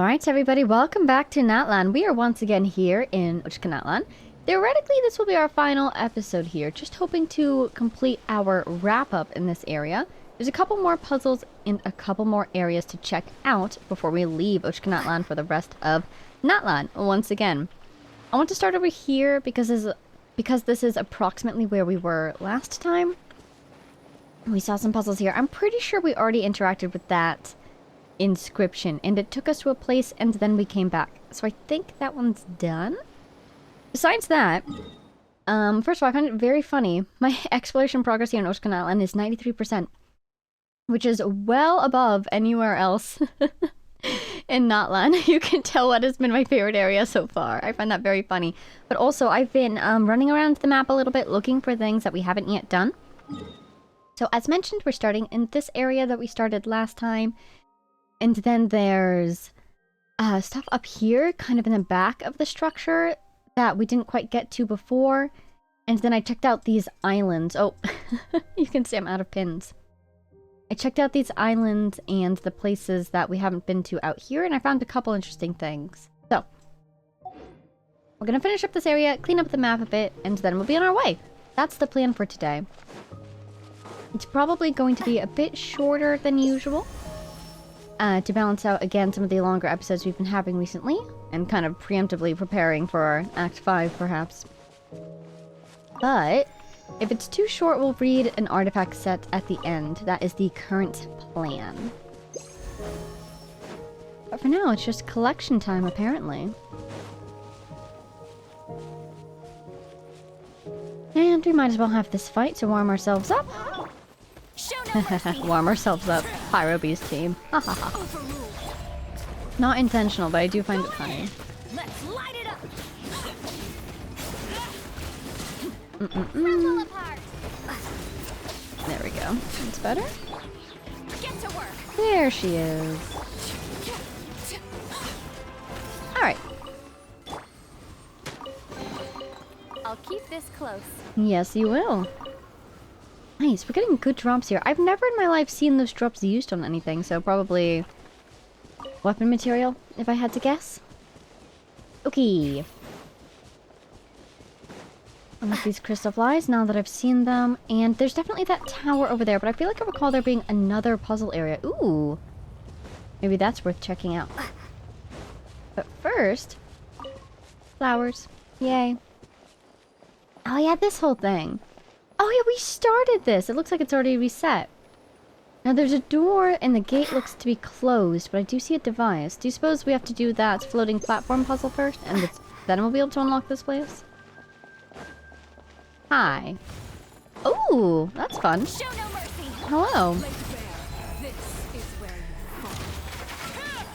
Alright everybody, welcome back to Natlan. We are once again here in Natlan. Theoretically, this will be our final episode here. Just hoping to complete our wrap-up in this area. There's a couple more puzzles and a couple more areas to check out before we leave Natlan for the rest of Natlan once again. I want to start over here because this is approximately where we were last time. We saw some puzzles here. I'm pretty sure we already interacted with that inscription, and it took us to a place and then we came back. So I think that one's done. Besides that, first of all, I find it very funny. My exploration progress here in Natlan is 93%, which is well above anywhere else in Natlan. You can tell what has been my favorite area so far. I find that very funny. But also, I've been running around the map a little bit, looking for things that we haven't yet done. So as mentioned, we're starting in this area that we started last time. And then there's stuff up here, kind of in the back of the structure, that we didn't quite get to before. And then I checked out these islands. Oh, you can see I'm out of pins. I checked out these islands and the places that we haven't been to out here, and I found a couple interesting things. So, we're going to finish up this area, clean up the map a bit, and then we'll be on our way. That's the plan for today. It's probably going to be a bit shorter than usual. To balance out, again, some of the longer episodes we've been having recently, and kind of preemptively preparing for our Act 5, perhaps. But, if it's too short, we'll read an artifact set at the end. That is the current plan. But for now, it's just collection time, apparently. And we might as well have this fight to warm ourselves up. Warm ourselves up. Pyro Beast team. Not intentional, but I do find it funny. Let's light it up. There we go. That's better. Get to work. There she is. Alright. I'll keep this close. Yes, you will. Nice, we're getting good drops here. I've never in my life seen those drops used on anything, so probably weapon material, if I had to guess. Okay. Unlock these crystal flies now that I've seen them. And there's definitely that tower over there, but I feel like I recall there being another puzzle area. Ooh. Maybe that's worth checking out. But first, flowers. Yay. Oh yeah, this whole thing. Oh yeah, we started this. It looks like it's already reset. Now there's a door and the gate looks to be closed, but I do see a device. Do you suppose we have to do that floating platform puzzle first, and then we'll be able to unlock this place? Hi. Oh, that's fun. Show no mercy. Hello. This is where you fall.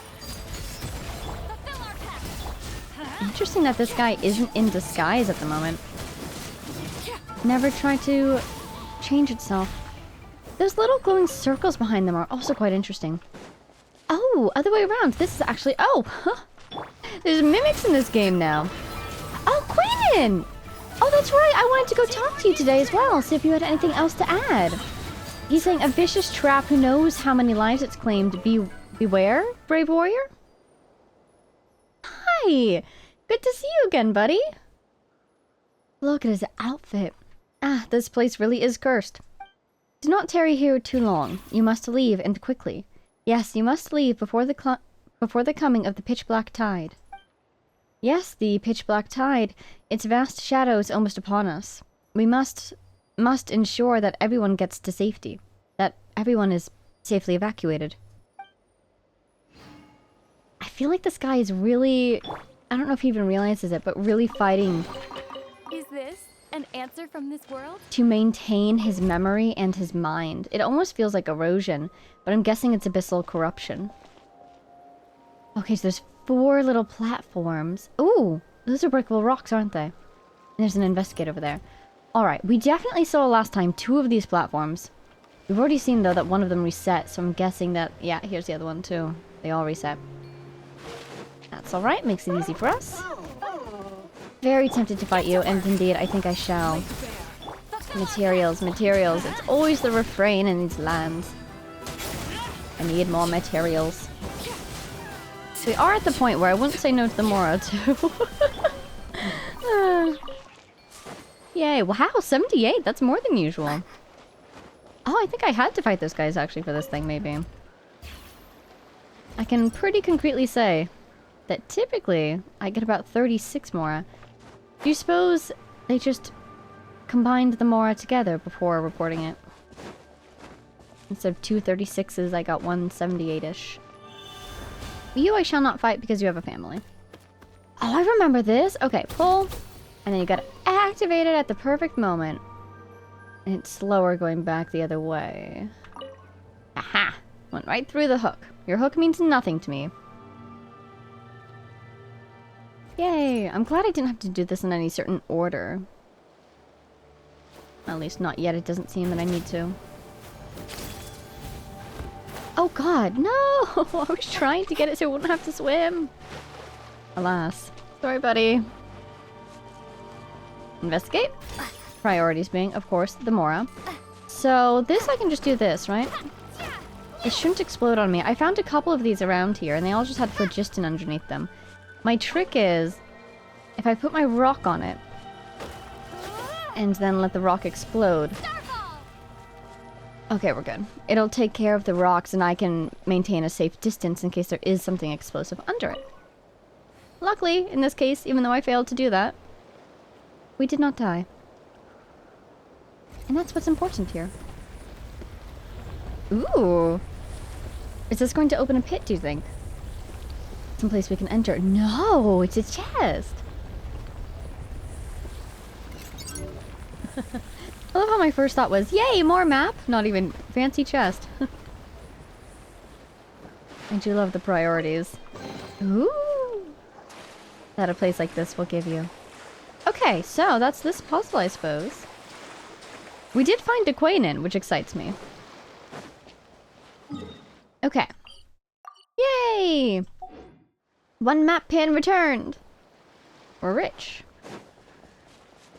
Fulfill our path. Interesting that this guy isn't in disguise at the moment. Never tried to change itself. Those little glowing circles behind them are also quite interesting. Oh, other way around. This is actually... Oh! There's mimics in this game now. Oh, Queenan! Oh, that's right. I wanted to go talk to you today as well. See if you had anything else to add. He's saying a vicious trap. Who knows how many lives it's claimed. Beware, brave warrior? Hi! Good to see you again, buddy. Look at his outfit. Ah, this place really is cursed. Do not tarry here too long. You must leave, and quickly. Yes, you must leave before the coming of the pitch-black tide. Yes, the pitch-black tide. Its vast shadow is almost upon us. We must ensure that everyone gets to safety. That everyone is safely evacuated. I feel like this guy is really... I don't know if he even realizes it, but really fighting... Is this an answer from this world? to maintain his memory and his mind. It almost feels like erosion, but I'm guessing it's abyssal corruption. Okay, so there's 4 little platforms. Ooh, those are breakable rocks, aren't they? And there's an investigator over there. Alright, we definitely saw last time 2 of these platforms. We've already seen, though, that one of them reset, so I'm guessing that... Yeah, here's the other one, too. They all reset. That's alright, makes it easy for us. Very tempted to fight you, and indeed, I think I shall. Materials, materials. It's always the refrain in these lands. I need more materials. We are at the point where I wouldn't say no to the Mora, too. Yay. Wow, 78. That's more than usual. Oh, I think I had to fight those guys, actually, for this thing, maybe. I can pretty concretely say that typically I get about 36 Mora. Do you suppose they just combined the Mora together before reporting it? Instead of 2 36s, I got 178-ish. You I shall not fight because you have a family. Oh, I remember this. Okay, pull. And then you gotta activate it at the perfect moment. And it's slower going back the other way. Aha! Went right through the hook. Your hook means nothing to me. Yay! I'm glad I didn't have to do this in any certain order. At least not yet. It doesn't seem that I need to. Oh god, no! I was trying to get it so I wouldn't have to swim. Alas. Sorry, buddy. Investigate. Priorities being, of course, the Mora. So this I can just do this, right? It shouldn't explode on me. I found a couple of these around here, and they all just had phlogiston underneath them. My trick is, if I put my rock on it, and then let the rock explode. Okay, we're good. It'll take care of the rocks, and I can maintain a safe distance in case there is something explosive under it. Luckily, in this case, even though I failed to do that, we did not die. And that's what's important here. Ooh! Is this going to open a pit, do you think? Someplace we can enter. No! It's a chest! I love how my first thought was, yay, more map! Not even fancy chest. I do love the priorities. Ooh! That a place like this will give you. Okay, so that's this puzzle, I suppose. We did find Aquanin, which excites me. Okay. Yay! 1 map pin returned! We're rich.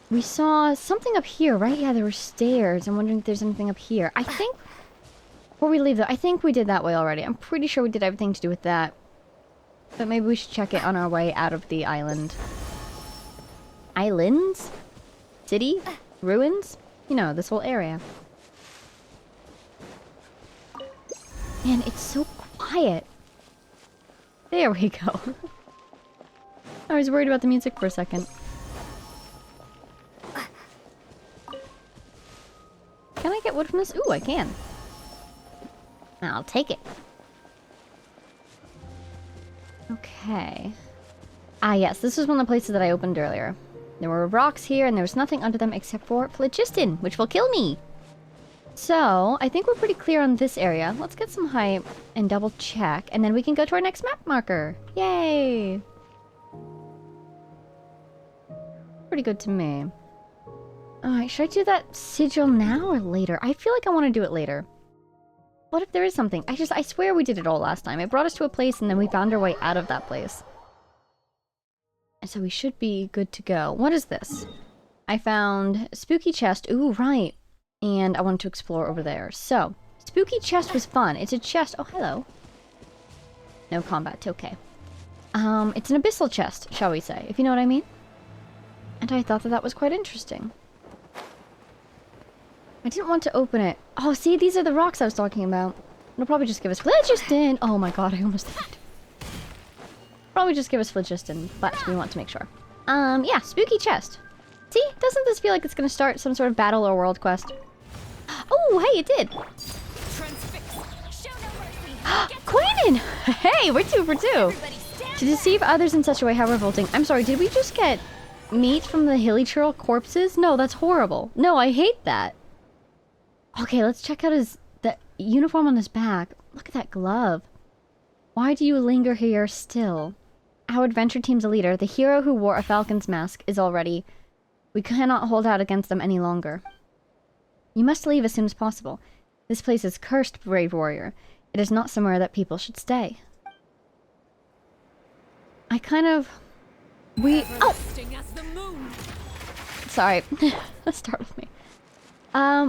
We saw something up here, right? Yeah, there were stairs. I'm wondering if there's anything up here. I think... Before we leave, though, I think we did that way already. I'm pretty sure we did everything to do with that. But maybe we should check it on our way out of the island. Islands? City? Ruins? You know, this whole area. Man, it's so quiet. There we go. I was worried about the music for a second. Can I get wood from this? Ooh, I can. I'll take it. Okay. Ah, yes, this was one of the places that I opened earlier. There were rocks here, and there was nothing under them except for phlogiston, which will kill me. So, I think we're pretty clear on this area. Let's get some height and double check, and then we can go to our next map marker. Yay! Pretty good to me. Alright, should I do that sigil now or later? I feel like I want to do it later. What if there is something? I swear we did it all last time. It brought us to a place and then we found our way out of that place. And so we should be good to go. What is this? I found spooky chest. Ooh, right. And I wanted to explore over there. So, spooky chest was fun. It's a chest. Oh, hello. No combat. Okay. It's an abyssal chest, shall we say, if you know what I mean. And I thought that that was quite interesting. I didn't want to open it. Oh, see, these are the rocks I was talking about. It'll probably just give us phlogiston. Oh my god, I almost died. Probably just give us phlogiston, but we want to make sure. Yeah, spooky chest. See, doesn't this feel like it's gonna start some sort of battle or world quest? Oh, hey, it did. Queenin! Hey, we're 2 for 2. To deceive others in such a way, how revolting. I'm sorry, did we just get meat from the hilly churl corpses? No, that's horrible. No, I hate that. Okay, let's check out the uniform on his back. Look at that glove. Why do you linger here still? Our adventure team's a leader. The hero who wore a falcon's mask is already... We cannot hold out against them any longer. You must leave as soon as possible. This place is cursed, brave warrior. It is not somewhere that people should stay. I kind of... Oh! Sorry. That startled me.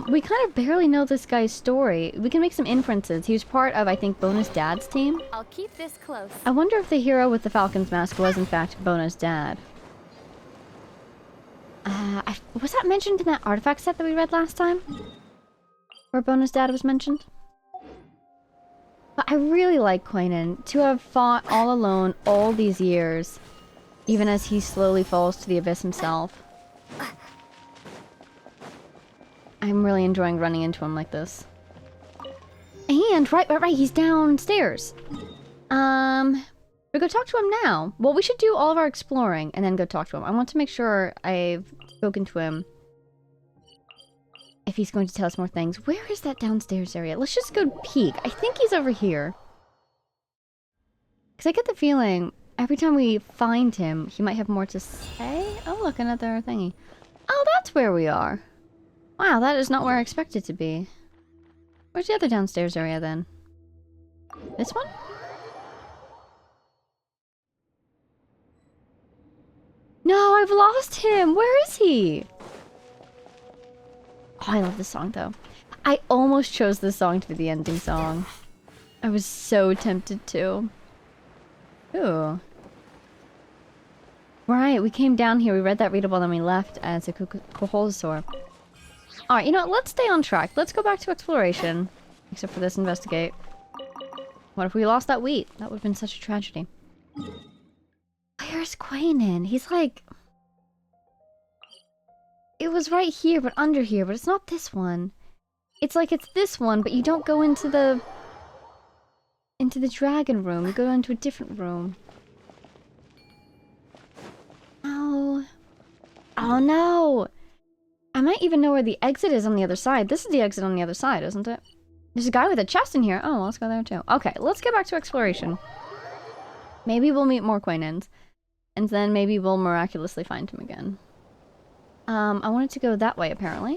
We kind of barely know this guy's story. We can make some inferences. He was part of, I think, Bona's dad's team. I'll keep this close. I wonder if the hero with the Falcon's mask was, in fact, Bona's dad. Was that mentioned in that artifact set that we read last time? Where Bona's dad was mentioned? But I really like Quainan. To have fought all alone all these years, even as he slowly falls to the abyss himself. I'm really enjoying running into him like this. And, right, he's downstairs. We go talk to him now. Well, we should do all of our exploring and then go talk to him. I want to make sure I've spoken to him. If he's going to tell us more things. Where is that downstairs area? Let's just go peek. I think he's over here. Because I get the feeling every time we find him, he might have more to say. Oh, look, another thingy. Oh, that's where we are. Wow, that is not where I expected to be. Where's the other downstairs area then? This one? No, I've lost him! Where is he? Oh, I love this song though. I almost chose this song to be the ending song. I was so tempted to. Ooh. Right, we came down here, we read that readable, then we left as a Koholosaur. Alright, you know what? Let's stay on track. Let's go back to exploration. Except for this investigate. What if we lost that wheat? That would have been such a tragedy. Where's Quainan? He's like... It was right here, but under here, but it's not this one. It's like it's this one, but you don't go into the... into the dragon room. You go into a different room. Oh. Oh no! I might even know where the exit is on the other side. This is the exit on the other side, isn't it? There's a guy with a chest in here. Oh, well, let's go there too. Okay, let's get back to exploration. Maybe we'll meet more Quainans. And then maybe we'll miraculously find him again. I wanted to go that way, apparently.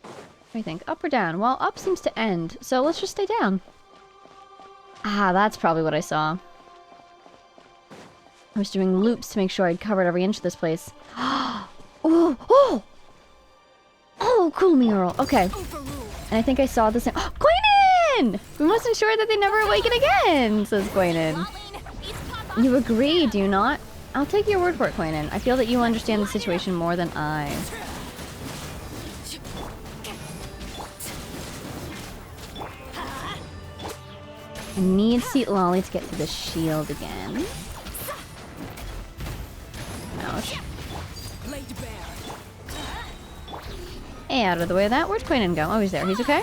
What do you think? Up or down? Well, up seems to end, so let's just stay down. Ah, that's probably what I saw. I was doing loops to make sure I'd covered every inch of this place. Oh! Oh! Oh, cool mural. Okay. And I think I saw this. Oh, Quainan! We wasn't sure that they never awaken again, says Quainan. You agree, do you not? I'll take your word for it, Quainan. I feel that you understand the situation more than I. I need Seat Lolly to get to the shield again. Ouch. Hey, out of the way of that. Where'd Quainan go? Oh, he's there. He's okay?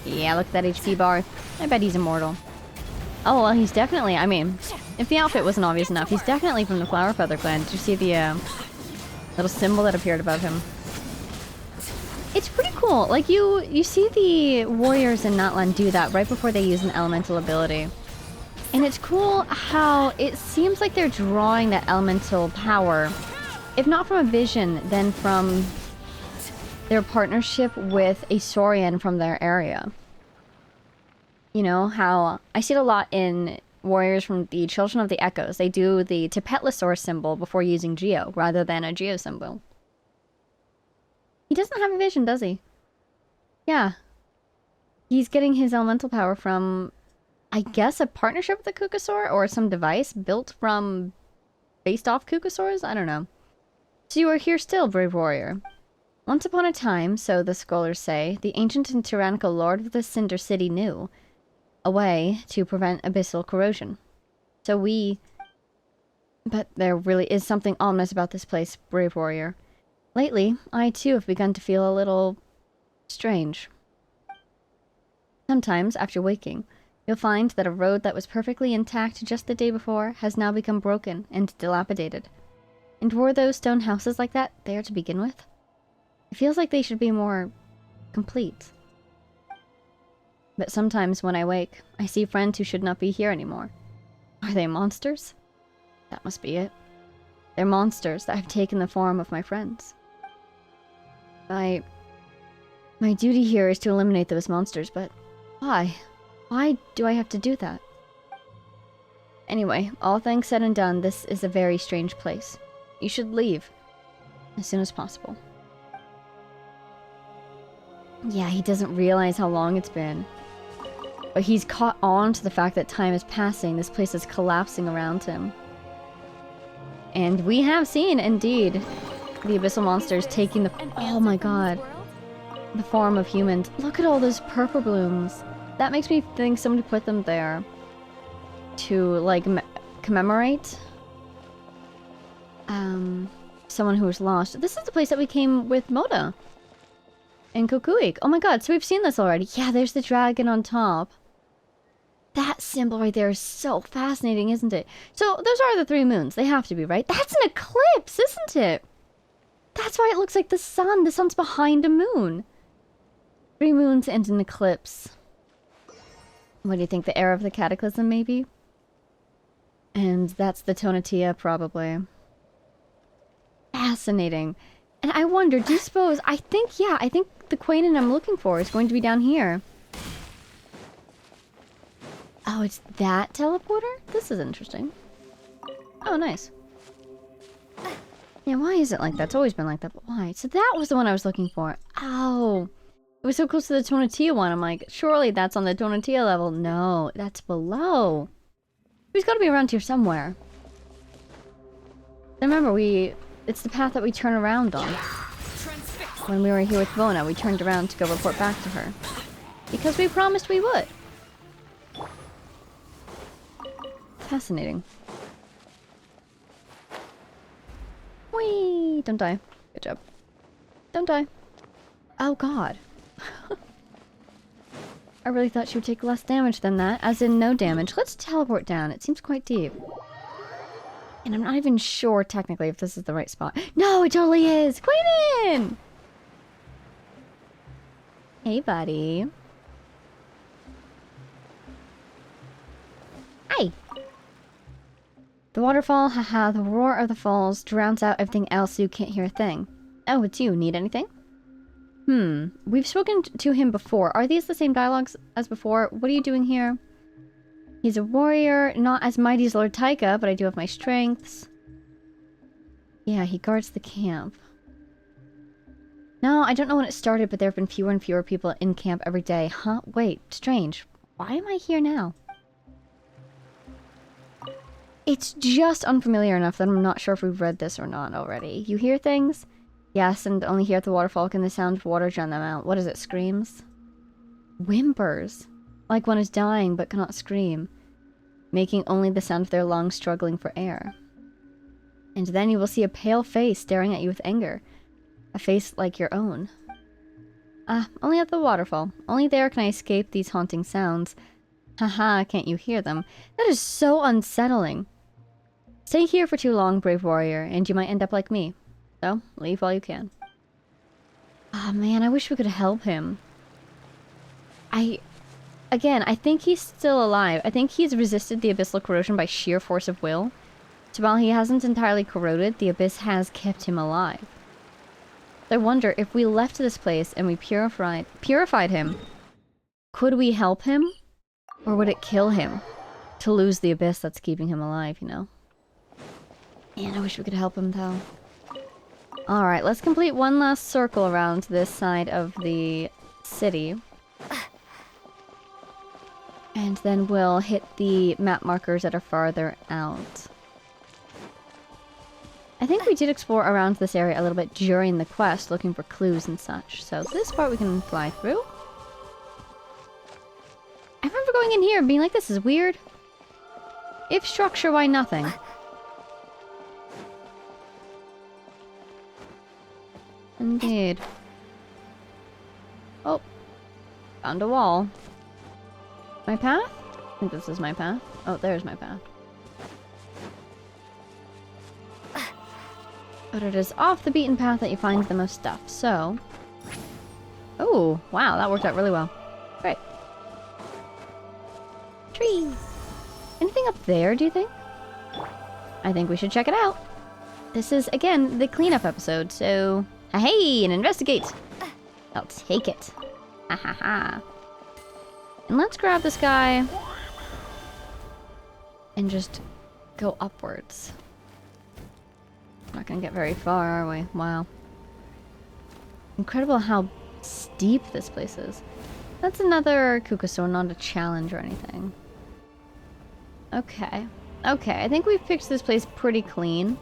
Yeah, look at that HP bar. I bet he's immortal. Oh, well, he's definitely... I mean, if the outfit wasn't obvious enough, he's definitely from the Flower Feather clan. Did you see the little symbol that appeared above him? It's pretty cool. Like, you see the warriors in Natlan do that right before they use an elemental ability. And it's cool how it seems like they're drawing that elemental power, if not from a vision, then from their partnership with a Saurian from their area. You know, how I see it a lot in warriors from the Children of the Echoes. They do the Tepetlosaur symbol before using Geo, rather than a Geo symbol. He doesn't have a vision, does he? Yeah. He's getting his elemental power from, I guess, a partnership with the Kukasaur, or some device built from, based off Kukasaurs? I don't know. So you are here still, brave warrior. Once upon a time, so the scholars say, the ancient and tyrannical lord of the Cinder City knew a way to prevent abyssal corrosion. So we... But there really is something ominous about this place, brave warrior. Lately, I too have begun to feel a little... strange. Sometimes, after waking, you'll find that a road that was perfectly intact just the day before has now become broken and dilapidated. And were those stone houses like that there to begin with? It feels like they should be more... complete. But sometimes when I wake, I see friends who should not be here anymore. Are they monsters? That must be it. They're monsters that have taken the form of my friends. My duty here is to eliminate those monsters, but why? Why do I have to do that? Anyway, all things said and done, this is a very strange place. You should leave as soon as possible. Yeah, he doesn't realize how long it's been. But he's caught on to the fact that time is passing. This place is collapsing around him. And we have seen, indeed, the abyssal monsters taking the... Oh my god. The form of humans. Look at all those purple blooms. That makes me think somebody put them there to, like, commemorate someone who was lost. This is the place that we came with Moda in Kokuik. Oh my god, so we've seen this already. Yeah, there's the dragon on top. That symbol right there is so fascinating, isn't it? So, those are the 3 moons. They have to be, right? That's an eclipse, isn't it? That's why it looks like the sun. The sun's behind a moon. 3 moons and an eclipse. What do you think? The era of the cataclysm, maybe? And that's the Tonatia, probably. Fascinating. And I wonder, do you suppose... I think the Quainin I'm looking for is going to be down here. Oh, it's that teleporter? This is interesting. Oh, nice. Yeah, why is it like that? It's always been like that, but why? So that was the one I was looking for. Oh. It was so close to the Tonatia one. I'm like, surely that's on the Tonatia level. No, that's below. He's got to be around here somewhere. Remember, it's the path that we turn around on. When we were here with Bona, we turned around to go report back to her. Because we promised we would. Fascinating. Whee! Don't die. Good job. Don't die. Oh god. I really thought she would take less damage than that, as in no damage. Let's teleport down. It seems quite deep. And I'm not even sure, technically, if this is the right spot. No, it totally is! Quainin! Hey, buddy. Hi! The waterfall, haha, the roar of the falls drowns out everything else so you can't hear a thing. Oh, it's you. Need anything? We've spoken to him before. Are these the same dialogues as before? What are you doing here? He's a warrior, not as mighty as Lord Taika, but I do have my strengths. Yeah, he guards the camp. No, I don't know when it started, but there have been fewer and fewer people in camp every day. Huh? Wait, strange. Why am I here now? It's just unfamiliar enough that I'm not sure if we've read this or not already. You hear things? Yes, and only here at the waterfall can the sound of water drown them out. What is it? Screams? Whimpers. Like one is dying but cannot scream, making only the sound of their lungs struggling for air. And then you will see a pale face staring at you with anger. A face like your own. Ah, only at the waterfall. Only there can I escape these haunting sounds. Haha, can't you hear them? That is so unsettling. Stay here for too long, brave warrior, and you might end up like me. So, leave while you can. Ah, man, I wish we could help him. Again, I think he's still alive. I think he's resisted the abyssal corrosion by sheer force of will. So while he hasn't entirely corroded, the abyss has kept him alive. I wonder, if we left this place and we purified him, could we help him? Or would it kill him to lose the abyss that's keeping him alive, you know? Man, I wish we could help him, though. Alright, let's complete one last circle around this side of the city. And then we'll hit the map markers that are farther out. I think we did explore around this area a little bit during the quest, looking for clues and such. So this part we can fly through. I remember going in here and being like, this is weird. If structure, why nothing? Indeed. Oh. Found a wall. My path? I think this is my path. Oh, there's my path. But it is off the beaten path that you find the most stuff, so... Oh, wow, that worked out really well. Great. Tree! Anything up there, do you think? I think we should check it out. This is, again, the cleanup episode, so... Hey, and investigate! I'll take it. Ha ha ha. And let's grab this guy. And just go upwards. Not gonna get very far, are we? Wow. Incredible how steep this place is. That's another Kukaso, not a challenge or anything. Okay. Okay, I think we've picked this place pretty clean.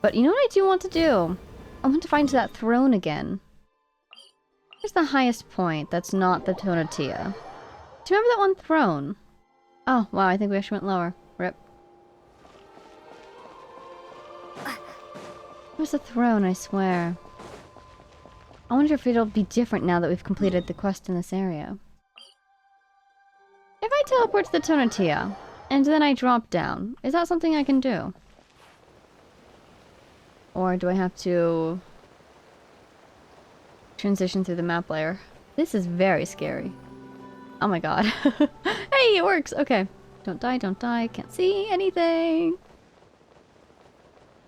But you know what I do want to do? I want to find that throne again. Where's the highest point that's not the Tonatia? Do you remember that one throne? Oh, wow, I think we actually went lower. Rip. Where's the throne, I swear? I wonder if it'll be different now that we've completed the quest in this area. If I teleport to the Tonatia, and then I drop down, is that something I can do? Or do I have to transition through the map layer? This is very scary. Oh my god. Hey, it works! Okay. Don't die, don't die. Can't see anything.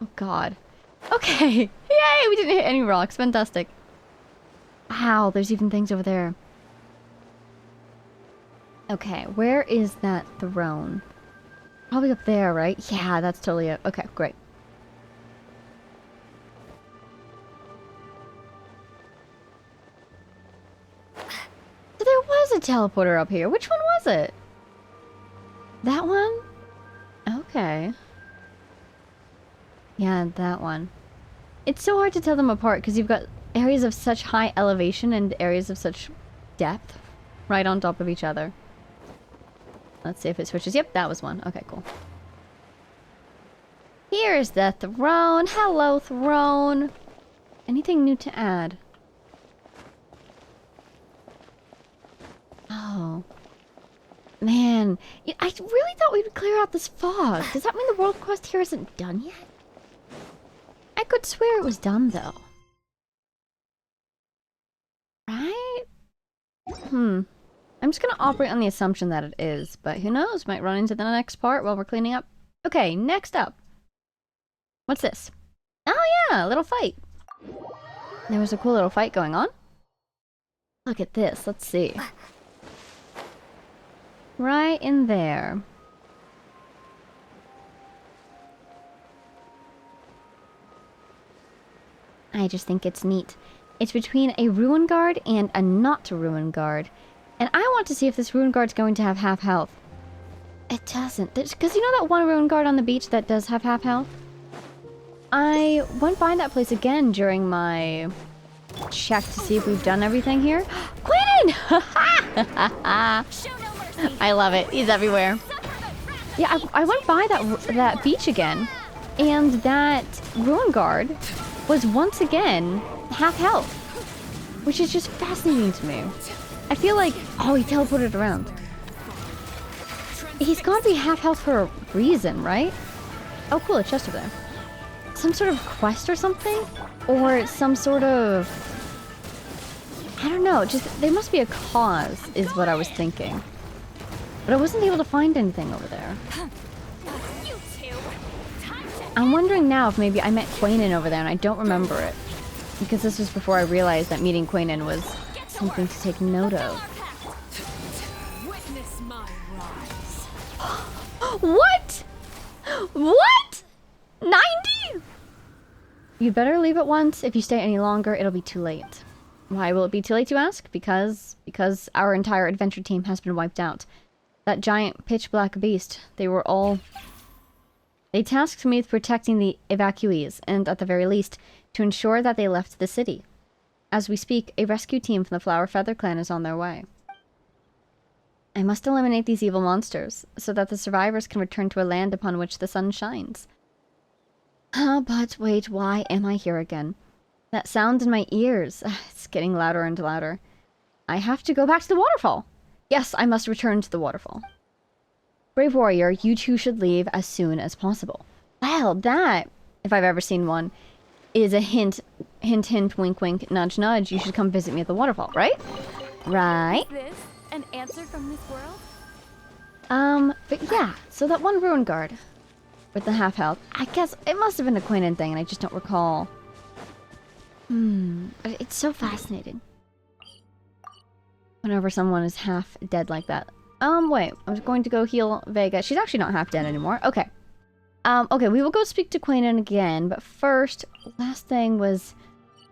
Oh god. Okay. Yay! We didn't hit any rocks. Fantastic. Wow, there's even things over there. Okay, where is that throne? Probably up there, right? Yeah, that's totally it. Okay, great. So there was a teleporter up here. Which one was it? That one? Okay. Yeah, that one. It's so hard to tell them apart because you've got areas of such high elevation and areas of such depth right on top of each other. Let's see if it switches. Yep, that was one. Okay, cool. Here's the throne. Hello, throne. Anything new to add? Oh. Man, I really thought we'd clear out this fog. Does that mean the world quest here isn't done yet? I could swear it was done, though. Right? I'm just gonna operate on the assumption that it is, but who knows? Might run into the next part while we're cleaning up. Okay, next up. What's this? Oh yeah, a little fight. There was a cool little fight going on. Look at this, let's see. Right in there. I just think it's neat. It's between a ruin guard and a not ruin guard. And I want to see if this ruin guard's going to have half health. It doesn't. Because you know that one ruin guard on the beach that does have half health? I went by that place again during my check to see if we've done everything here. Quinn! I love it. He's everywhere. Yeah, I went by that beach again. And that ruin guard was once again half health. Which is just fascinating to me. I feel like... Oh, he teleported around. He's gotta be half health for a reason, right? Oh, cool, a chest over there. Some sort of quest or something? Or some sort of... I don't know, just... There must be a cause, is what I was thinking. But I wasn't able to find anything over there. I'm wondering now if maybe I met Quainan over there and I don't remember it. Because this was before I realized that meeting Quainan was something to take note of. Witness my rise. What? What? 90? You'd better leave at once. If you stay any longer, it'll be too late. Why will it be too late, you ask? Because our entire adventure team has been wiped out. That giant pitch black beast, they tasked me with protecting the evacuees, and at the very least, to ensure that they left the city. As we speak, a rescue team from the Flower Feather clan is on their way. I must eliminate these evil monsters, so that the survivors can return to a land upon which the sun shines. But wait, why am I here again? That sound in my ears, it's getting louder and louder. I have to go back to the waterfall. Yes, I must return to the waterfall. Brave warrior, you two should leave as soon as possible. Well, that, if I've ever seen one, is a hint, hint, hint, wink, wink, nudge, nudge. You should come visit me at the waterfall, right? Right. Is this an answer from this world? But yeah, so that one ruin guard with the half health, I guess it must have been a Quainan thing and I just don't recall. It's so fascinating. Whenever someone is half dead like that. Wait, I was going to go heal Vega. She's actually not half dead anymore. Okay. Okay, we will go speak to Quainan again, but first, last thing was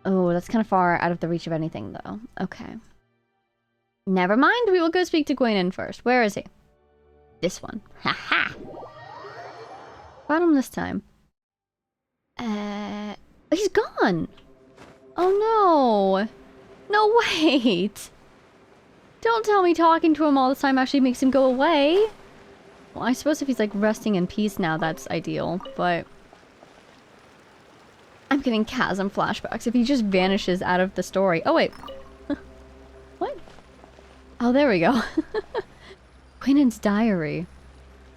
Oh, that's kind of far out of the reach of anything, though. Okay. Never mind, we will go speak to Gwynin first. Where is he? This one. Haha! Got him this time. He's gone! Oh no! No, wait! Don't tell me talking to him all the time actually makes him go away! Well, I suppose if he's like resting in peace now, that's ideal, but... I'm getting chasm flashbacks if he just vanishes out of the story. Oh wait. What? Oh, there we go. Queenan's diary.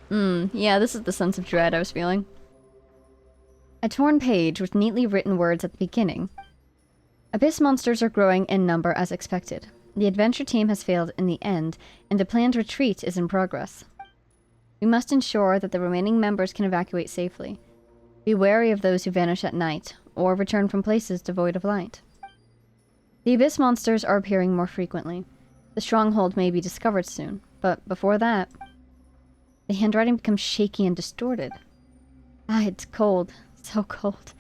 Yeah, this is the sense of dread I was feeling. A torn page with neatly written words at the beginning. Abyss monsters are growing in number as expected. The adventure team has failed in the end, and a planned retreat is in progress. We must ensure that the remaining members can evacuate safely. Be wary of those who vanish at night, or return from places devoid of light. The Abyss monsters are appearing more frequently. The stronghold may be discovered soon, but before that... The handwriting becomes shaky and distorted. Ah, it's cold. So cold.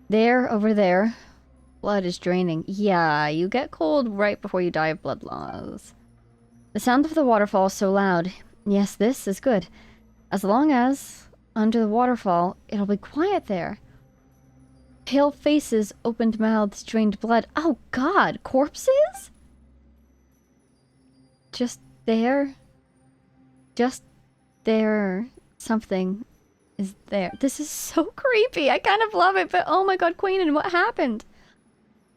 There, over there. Blood is draining. Yeah, you get cold right before you die of blood loss. The sound of the waterfall is so loud. Yes, this is good. As long as, under the waterfall, it'll be quiet there. Pale faces, opened mouths, drained blood. Oh god, corpses? Just there. Just there. Something is there. This is so creepy. I kind of love it, but oh my god, Queenan, what happened?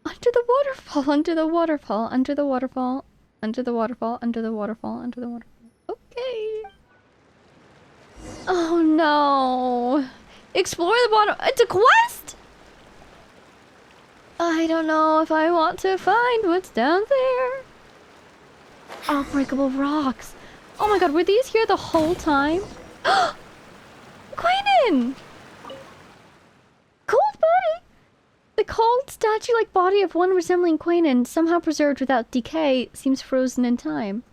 Under the waterfall, under the waterfall, under the waterfall, under the waterfall, under the waterfall, under the waterfall. Okay. Oh no. Explore the bottom. It's a quest? I don't know if I want to find what's down there. Unbreakable rocks. Oh my god, were these here the whole time? Queenan! Cold body! The cold, statue-like body of one resembling Queenan, somehow preserved without decay, seems frozen in time.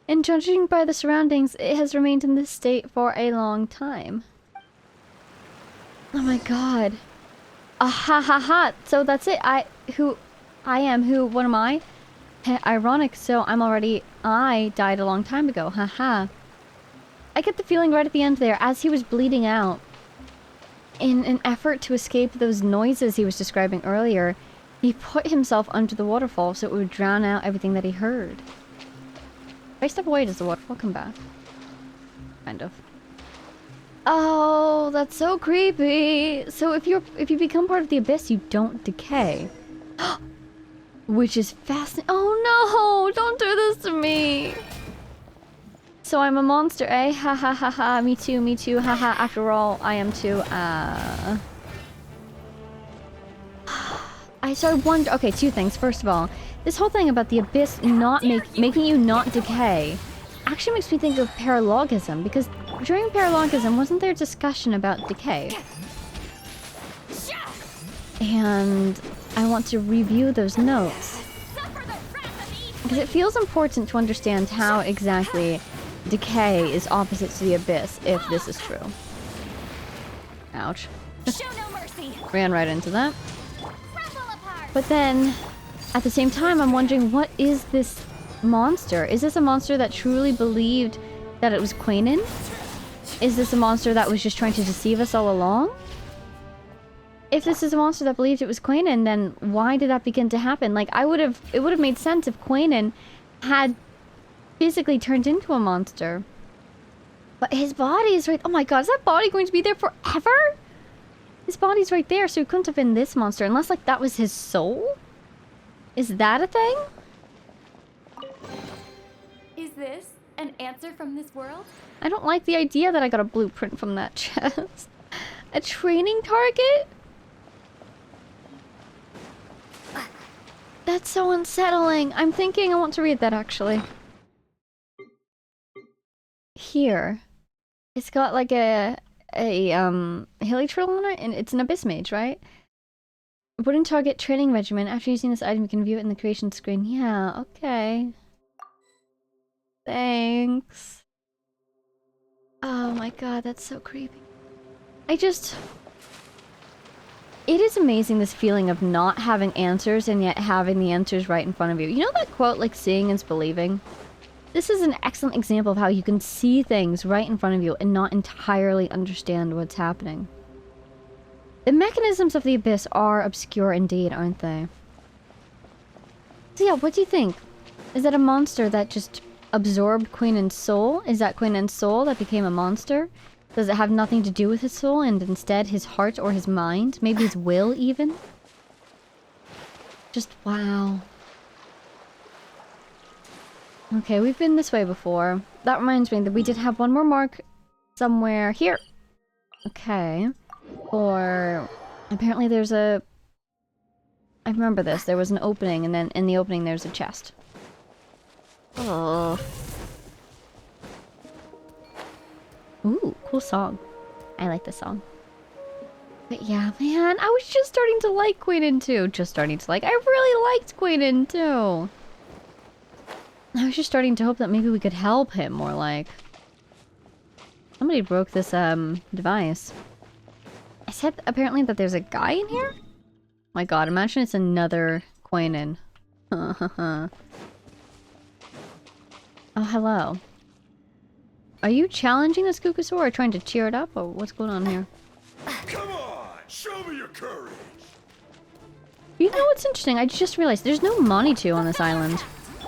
And judging by the surroundings, it has remained in this state for a long time. Oh my god. Ah ha ha ha! So that's it. What am I? Ironic, so I died a long time ago. Haha. I get the feeling right at the end there, as he was bleeding out, in an effort to escape those noises he was describing earlier, he put himself under the waterfall so it would drown out everything that he heard. If I step away, does the waterfall come back? Kind of. Oh, that's so creepy. So if you become part of the Abyss, you don't decay. Which is fascinating. Oh no! Don't do this to me! So I'm a monster, eh? Ha ha ha ha. Me too, haha. After all, I am too. I started wondering. Okay, two things. First of all, this whole thing about the Abyss not making you not decay actually makes me think of paralogism, because during paralogism, wasn't there discussion about decay? And I want to review those notes, because it feels important to understand how exactly decay is opposite to the Abyss, if this is true. Ouch. Show no mercy. Ran right into that. But then, at the same time, I'm wondering, what is this monster? Is this a monster that truly believed that it was Queenan? Is this a monster that was just trying to deceive us all along? If this is a monster that believed it was Queenan, then why did that begin to happen? Like, it would have made sense if Queenan had physically turned into a monster. But his body is right... Oh my god, is that body going to be there forever? His body's right there, so he couldn't have been this monster, unless, like, that was his soul? Is that a thing? Is this an answer from this world? I don't like the idea that I got a blueprint from that chest. A training target? That's so unsettling. I'm thinking I want to read that, actually. Here. It's got like a hilitril on it, and it's an abyss mage, right? Wooden target training regimen. After using this item, you can view it in the creation screen. Yeah, okay. Thanks. Oh my god, that's so creepy. It is amazing, this feeling of not having answers and yet having the answers right in front of you. You know that quote, like, seeing is believing? This is an excellent example of how you can see things right in front of you and not entirely understand what's happening. The mechanisms of the Abyss are obscure indeed, aren't they? So yeah, what do you think? Is that a monster that just absorbed Queenan's soul? Is that Queenan's soul that became a monster? Does it have nothing to do with his soul and instead his heart or his mind? Maybe his will even? Just wow. Okay, we've been this way before. That reminds me that we did have one more mark somewhere here. Okay. Or apparently there's a... I remember this. There was an opening and then in the opening there's a chest. Oh. Ooh, cool song. I like this song. But yeah, man, I was just starting to like Queenan too. Just starting to like. I really liked Queenan too. I was just starting to hope that maybe we could help him more like. Somebody broke this device. I said apparently that there's a guy in here? My god, imagine it's another Queenan. Oh, hello. Are you challenging this Kukusaur or trying to cheer it up? Or what's going on here? Come on! Show me your courage! You know what's interesting? I just realized there's no Manitou on this island.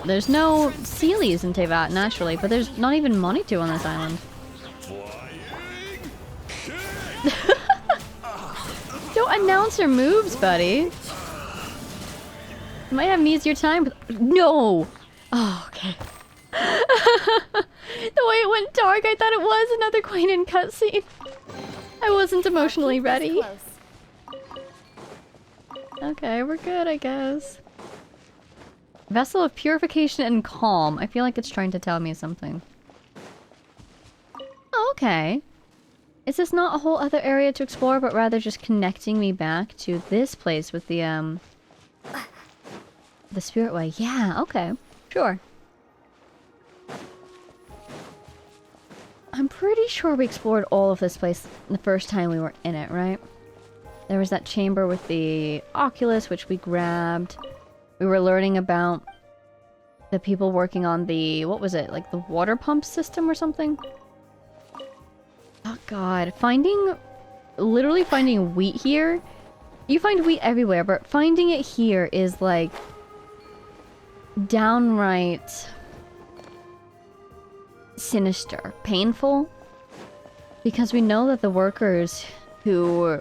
There's no Sealies in Tevat, naturally, but there's not even Manitou on this island. Flying Don't announce your moves, buddy. You might have an easier time, but... No! Oh, okay. The way it went dark, I thought it was another Queenan cutscene. I wasn't emotionally ready. Okay, we're good, I guess. Vessel of Purification and Calm. I feel like it's trying to tell me something. Oh, okay. Is this not a whole other area to explore, but rather just connecting me back to this place with the Spirit Way? Yeah, okay. Sure. I'm pretty sure we explored all of this place the first time we were in it, right? There was that chamber with the Oculus, which we grabbed. We were learning about the people working on the... What was it? Like the water pump system or something? Oh god. Literally finding wheat here. You find wheat everywhere, but finding it here is like... downright... sinister. Painful. Because we know that the workers who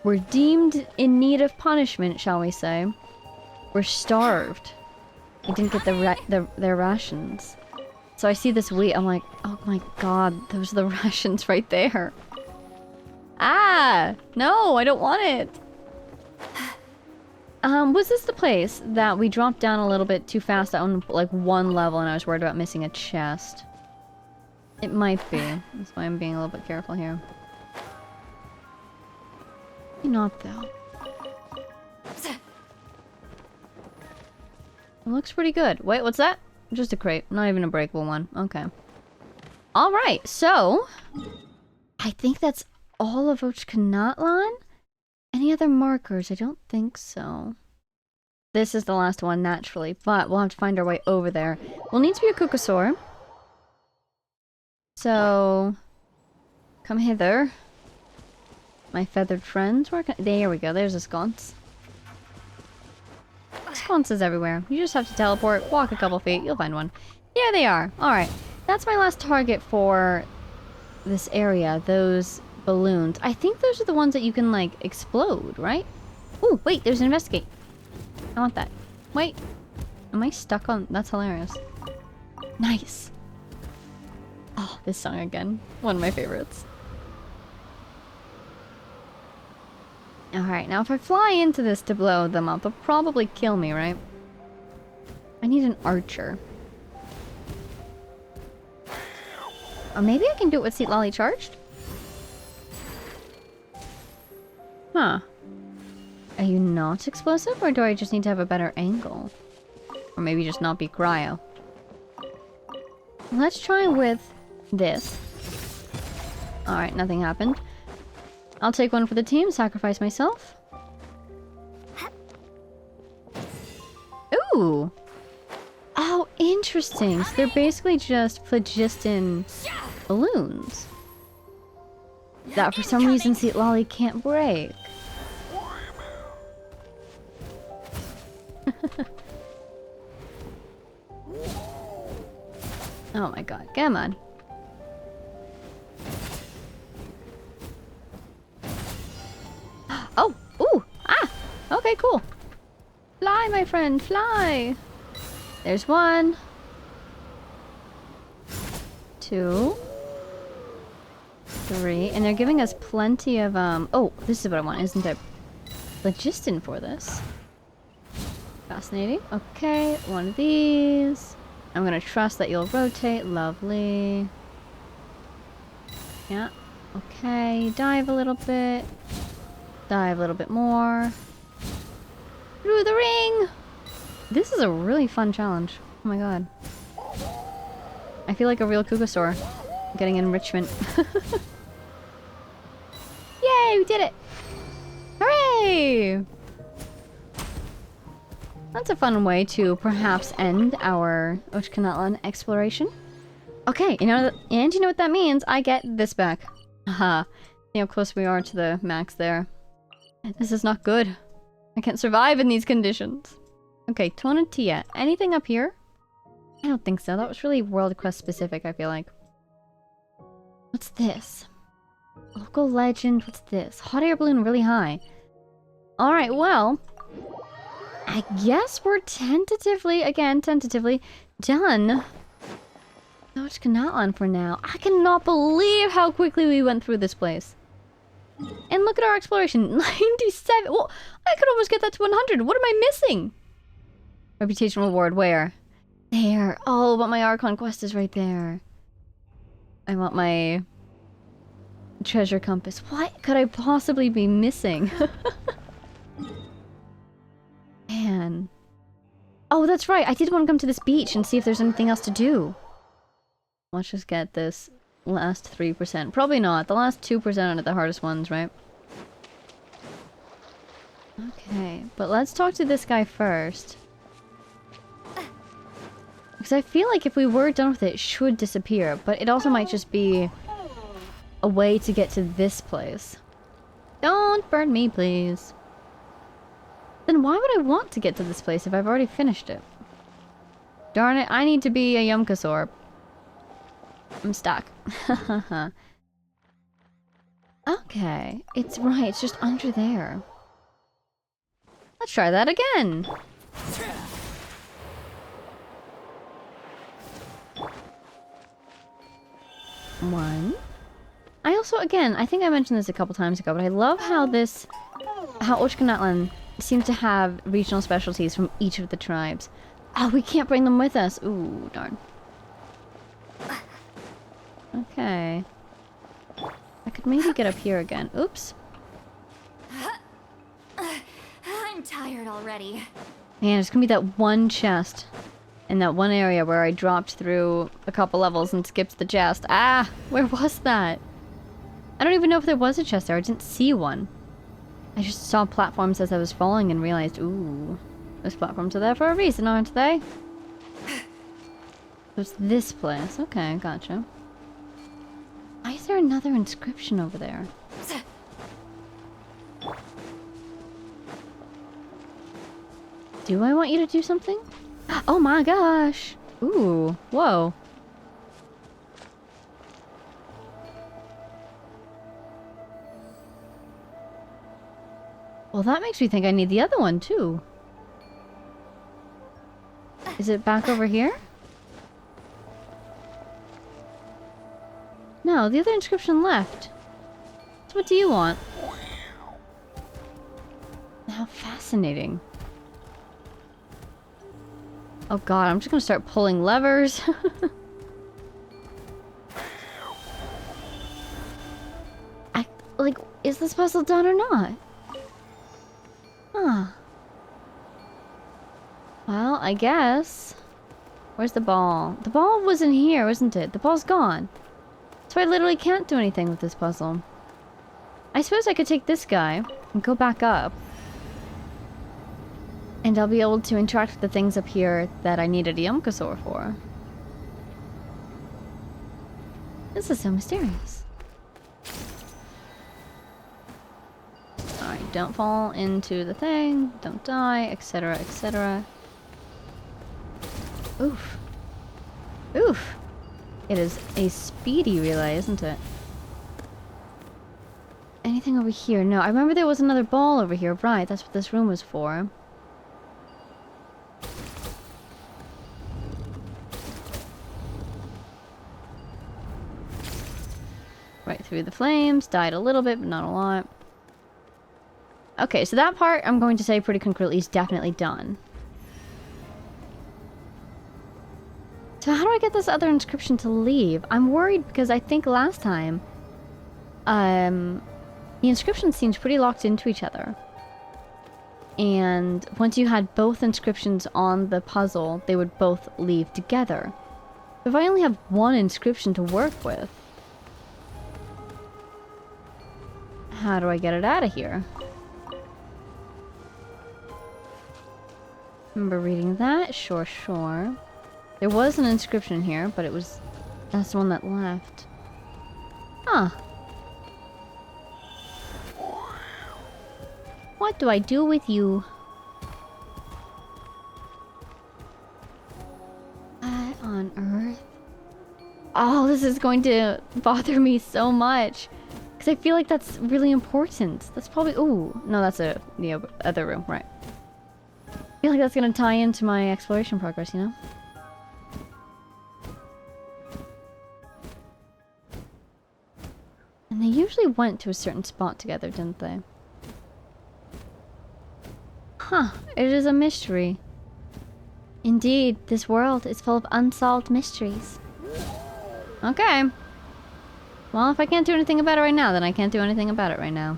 were deemed in need of punishment, shall we say, were starved. They didn't get their rations. So I see this wheat, I'm like, oh my god, those are the rations right there. Ah! No, I don't want it! Was this the place that we dropped down a little bit too fast on, like, one level and I was worried about missing a chest? It might be. That's why I'm being a little bit careful here. Maybe not, though. It looks pretty good. Wait, what's that? Just a crate. Not even a breakable one. Okay. Alright, so... I think that's all of Ochkanatlan? Any other markers? I don't think so. This is the last one, naturally, but we'll have to find our way over there. We'll need to be a Kukusaur. So... Come hither. My feathered friends. There we go, there's a sconce. Sconces everywhere. You just have to teleport, walk a couple feet, you'll find one. There they are. Alright. That's my last target for this area. Those balloons. I think those are the ones that you can, like, explode, right? Ooh, wait, there's an investigate. I want that. Wait. Am I stuck on... That's hilarious. Nice. Oh, this song again. One of my favorites. Alright, now if I fly into this to blow them up, they'll probably kill me, right? I need an archer. Or maybe I can do it with Seat Lolly charged? Huh. Are you not explosive, or do I just need to have a better angle? Or maybe just not be cryo? Let's try with this. Alright, nothing happened. I'll take one for the team, sacrifice myself. Ooh! Oh, interesting. So they're basically just phlogiston balloons. That for some reason Seat Lolly can't break. Oh my god, come on. Oh! Ooh! Ah! Okay, cool. Fly, my friend, fly! There's one. 2. 3. And they're giving us plenty of, oh, this is what I want, isn't it? Phlogiston for this. Fascinating. Okay, one of these. I'm gonna trust that you'll rotate. Lovely. Yeah. Okay, dive a little bit. Dive a little bit more. Through the ring! This is a really fun challenge. Oh my god. I feel like a real Kugasaur. Getting enrichment. Yay, we did it! Hooray! That's a fun way to perhaps end our Ochkanatlan exploration. Okay, you know, and you know what that means? I get this back. Haha. See how close we are to the max there. This is not good. I can't survive in these conditions. Okay, Tonatia. Anything up here? I don't think so. That was really World Quest specific, I feel like. What's this? Local legend. What's this? Hot air balloon really high. Alright, well... I guess we're tentatively done. Ochkanatlan for now. I cannot believe how quickly we went through this place. And look at our exploration. 97. Well, I could almost get that to 100. What am I missing? Reputation reward. Where? There. Oh, but my Archon quest is right there. I want my treasure compass. What could I possibly be missing? Man. Oh, that's right. I did want to come to this beach and see if there's anything else to do. Let's just get this last 3%. Probably not. The last 2% are the hardest ones, right? Okay, but let's talk to this guy first. Because I feel like if we were done with it, it should disappear. But it also might just be a way to get to this place. Don't burn me, please. Then why would I want to get to this place if I've already finished it? Darn it, I need to be a Yumkasaur. I'm stuck. Okay, it's right, it's just under there. Let's try that again. One. I also, again, I think I mentioned this a couple times ago, but I love how how Ochkanatlan seems to have regional specialties from each of the tribes. Oh, we can't bring them with us. Ooh, darn. Okay. I could maybe get up here again. Oops. I'm tired already. Man, it's gonna be that one chest in that one area where I dropped through a couple levels and skipped the chest. Ah! Where was that? I don't even know if there was a chest there. I didn't see one. I just saw platforms as I was falling and realized, ooh, those platforms are there for a reason, aren't they? It's this place. Okay, gotcha. Why is there another inscription over there? Do I want you to do something? Oh my gosh! Ooh, whoa. Well, that makes me think I need the other one, too. Is it back over here? No, the other inscription left. So what do you want? How fascinating. Oh god, I'm just gonna start pulling levers. Like, is this puzzle done or not? Huh. Well, I guess. Where's the ball? The ball was in here, wasn't it? The ball's gone. So I literally can't do anything with this puzzle. I suppose I could take this guy and go back up. And I'll be able to interact with the things up here that I needed a Yomkasaur for. This is so mysterious. Alright, don't fall into the thing, don't die, etc, etc. Oof. Oof! It is a speedy relay, isn't it? Anything over here? No, I remember there was another ball over here. Right, that's what this room was for. Right through the flames. Died a little bit, but not a lot. Okay, so that part, I'm going to say pretty concretely, is definitely done. So how do I get this other inscription to leave? I'm worried because I think last time, the inscription seems pretty locked into each other. And once you had both inscriptions on the puzzle, they would both leave together. If I only have one inscription to work with, how do I get it out of here? Remember reading that? Sure, sure. There was an inscription here, but it was... that's the one that left. Huh. What do I do with you? What on earth? Oh, this is going to bother me so much. Because I feel like that's really important. That's probably... ooh, no, that's the other room, right. I feel like that's going to tie into my exploration progress, you know? And they usually went to a certain spot together, didn't they? Huh, it is a mystery. Indeed, this world is full of unsolved mysteries. Okay. Well, if I can't do anything about it right now, then I can't do anything about it right now.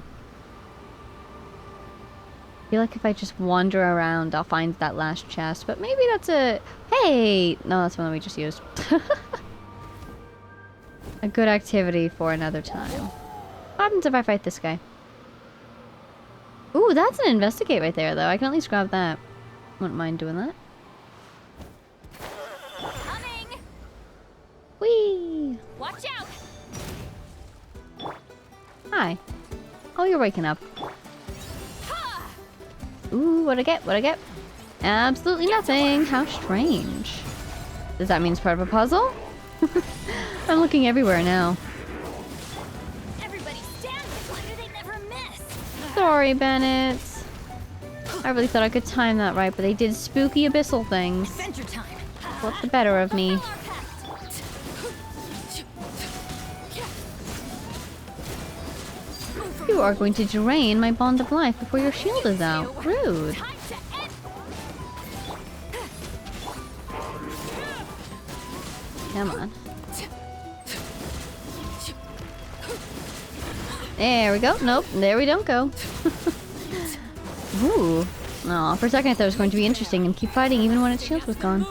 I feel like if I just wander around, I'll find that last chest, but maybe that's a... hey! No, that's one that we just used. A good activity for another time. What happens if I fight this guy? Ooh, that's an investigate right there, though. I can at least grab that. Wouldn't mind doing that. Coming! Whee! Watch out! Hi. Oh, you're waking up. Ooh, what'd I get? What'd I get? Absolutely nothing. How strange. Does that mean it's part of a puzzle? I'm looking everywhere now. Everybody stand! Why do they never miss? Sorry, Bennett. I really thought I could time that right, but they did spooky abyssal things. Adventure time! What's the better of me? You are going to drain my bond of life before your shield is out. Rude. Come on. There we go. Nope, there we don't go. Ooh. Aw, for a second I thought it was going to be interesting and keep fighting even when its shield was gone.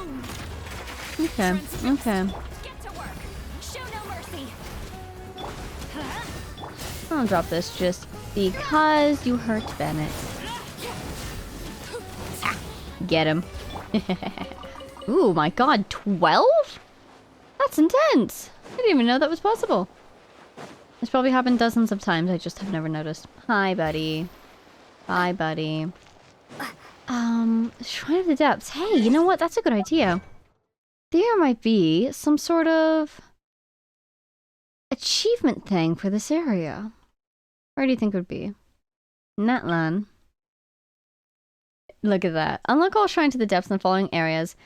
Okay, okay. I'll drop this just because you hurt Bennett. Ah, get him. Ooh, my god, 12? That's intense! I didn't even know that was possible. It's probably happened dozens of times, I just have never noticed. Hi, buddy. Bye, buddy. Shrine of the Depths. Hey, you know what? That's a good idea. There might be some sort of achievement thing for this area. Where do you think it would be? Natlan. Look at that. Unlock all shrines to the depths in the following areas.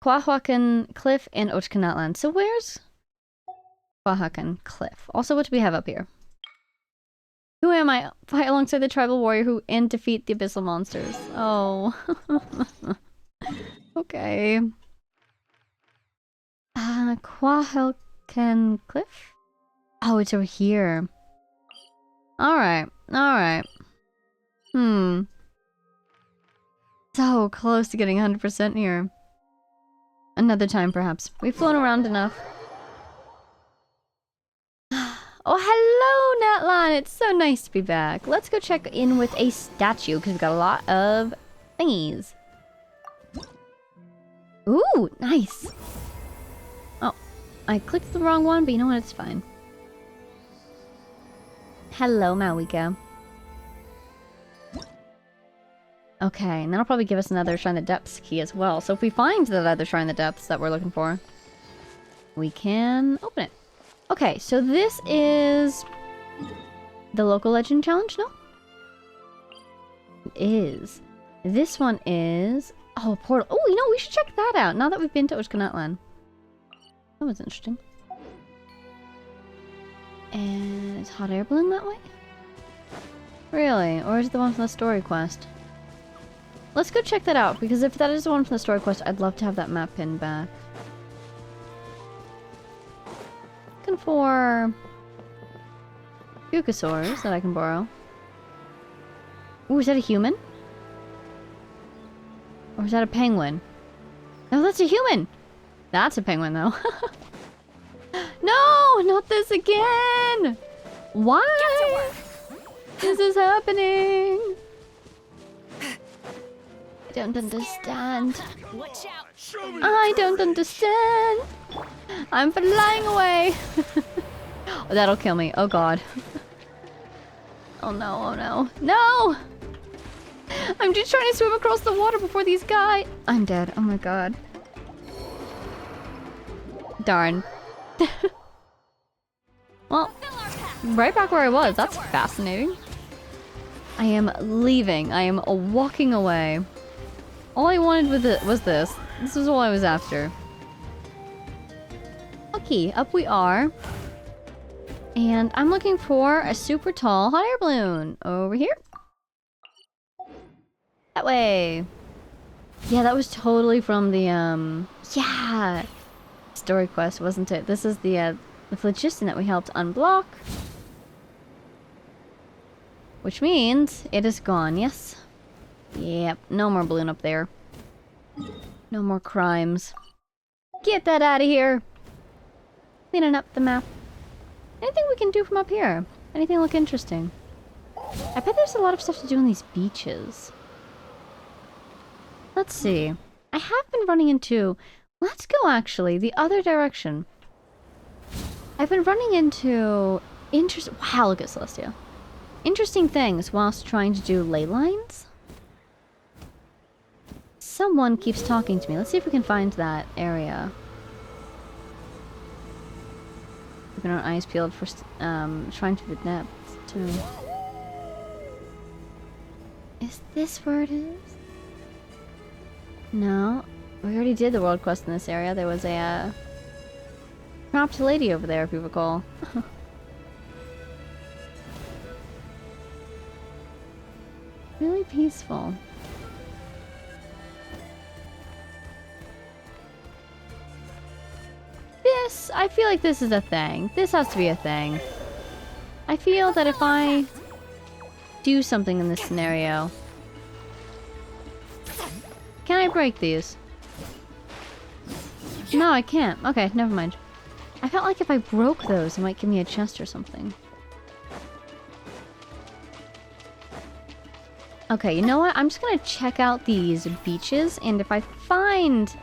Quahakan Cliff and Natlan. So where's Quahakan Cliff? Also, what do we have up here? Who am I? Fight alongside the tribal warrior who and defeat the abyssal monsters. Oh. Okay. Quahakan Cliff? Oh, it's over here. Alright, alright. So close to getting 100% here. Another time, perhaps. We've flown around enough. Oh, hello, Natlan. It's so nice to be back. Let's go check in with a statue because we've got a lot of thingies. Ooh, nice. Oh, I clicked the wrong one, but you know what? It's fine. Hello, Mawika. Okay, and that'll probably give us another Shrine of the Depths key as well. So if we find that other Shrine of the Depths that we're looking for, we can open it. Okay, so this is the local legend challenge, no? It is. This one is... Oh, portal. Oh, you know, we should check that out now that we've been to Ushkanatlan. That was interesting. And is hot air balloon that way? Really? Or is it the one from the story quest? Let's go check that out, because if that is the one from the story quest, I'd love to have that map pinned back. Looking for... Fukasaurs that I can borrow. Ooh, is that a human? Or is that a penguin? No, that's a human! That's a penguin, though. No! Not this again! Why? This is happening! I don't understand. Watch out. I don't understand. I'm flying away. Oh, that'll kill me. Oh god. Oh no, oh no. No! I'm just trying to swim across the water before these guys. I'm dead. Oh my god. Darn. Well, right back where I was. That's fascinating. I am leaving. I am walking away. All I wanted with it was this. This is all I was after. Okay, up we are. And I'm looking for a super tall hot air balloon. Over here. That way. Yeah, that was totally from the, yeah! Story quest, wasn't it? This is the phlogiston that we helped unblock. Which means it is gone, yes? Yep, no more balloon up there. No more crimes. Get that out of here! Cleaning up the map. Anything we can do from up here? Anything look interesting? I bet there's a lot of stuff to do on these beaches. Let's see. I have been running into... Let's go, actually, the other direction. I've been running into... Wow, look at Celestia. Interesting things whilst trying to do ley lines. Someone keeps talking to me. Let's see if we can find that area. Keeping our eyes peeled for Shrine to the Depths, too. Is this where it is? No. We already did the world quest in this area. There was a trapped lady over there, if you recall. Really peaceful. This, I feel like this is a thing. This has to be a thing. I feel that if I do something in this scenario... Can I break these? No, I can't. Okay, never mind. I felt like if I broke those, it might give me a chest or something. Okay, you know what? I'm just gonna check out these beaches, and if I find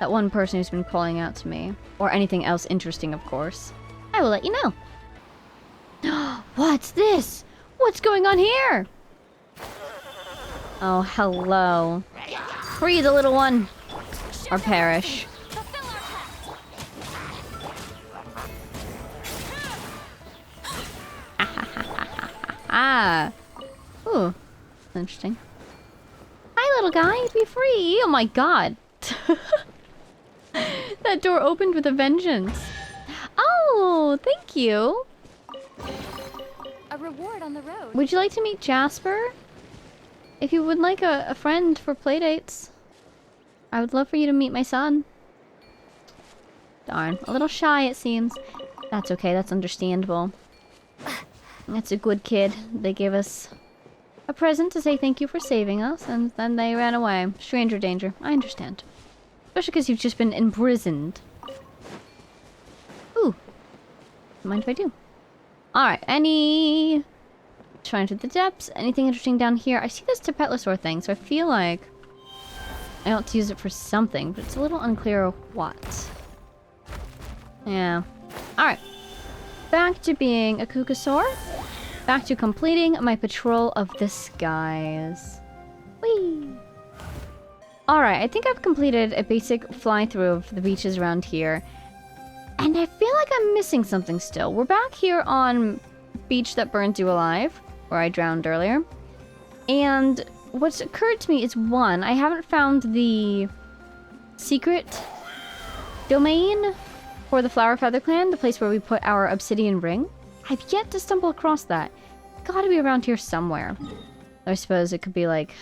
that one person who's been calling out to me, or anything else interesting, of course, I will let you know. What's this? What's going on here? Oh, hello. Free the little one, or perish. Ah. Ooh. Interesting. Hi, little guy. Be free. Oh my god. That door opened with a vengeance. Oh, thank you. A reward on the road. Would you like to meet Jasper? If you would like a friend for playdates, I would love for you to meet my son. Darn. A little shy, it seems. That's okay. That's understandable. That's a good kid. They gave us a present to say thank you for saving us, and then they ran away. Stranger danger. I understand. Especially because you've just been imprisoned. Ooh. Mind if I do? Alright, trying to the depths. Anything interesting down here? I see this Tapetlosaur thing, so I feel like I ought to use it for something, but it's a little unclear what. Yeah. Alright. Back to being a Kukasaur. Back to completing my patrol of the skies. Whee! Alright, I think I've completed a basic fly-through of the beaches around here. And I feel like I'm missing something still. We're back here on Beach That Burns You Alive, where I drowned earlier. And what's occurred to me is, one, I haven't found the secret domain for the Flower Feather Clan, the place where we put our obsidian ring. I've yet to stumble across that. It's gotta be around here somewhere. I suppose it could be like...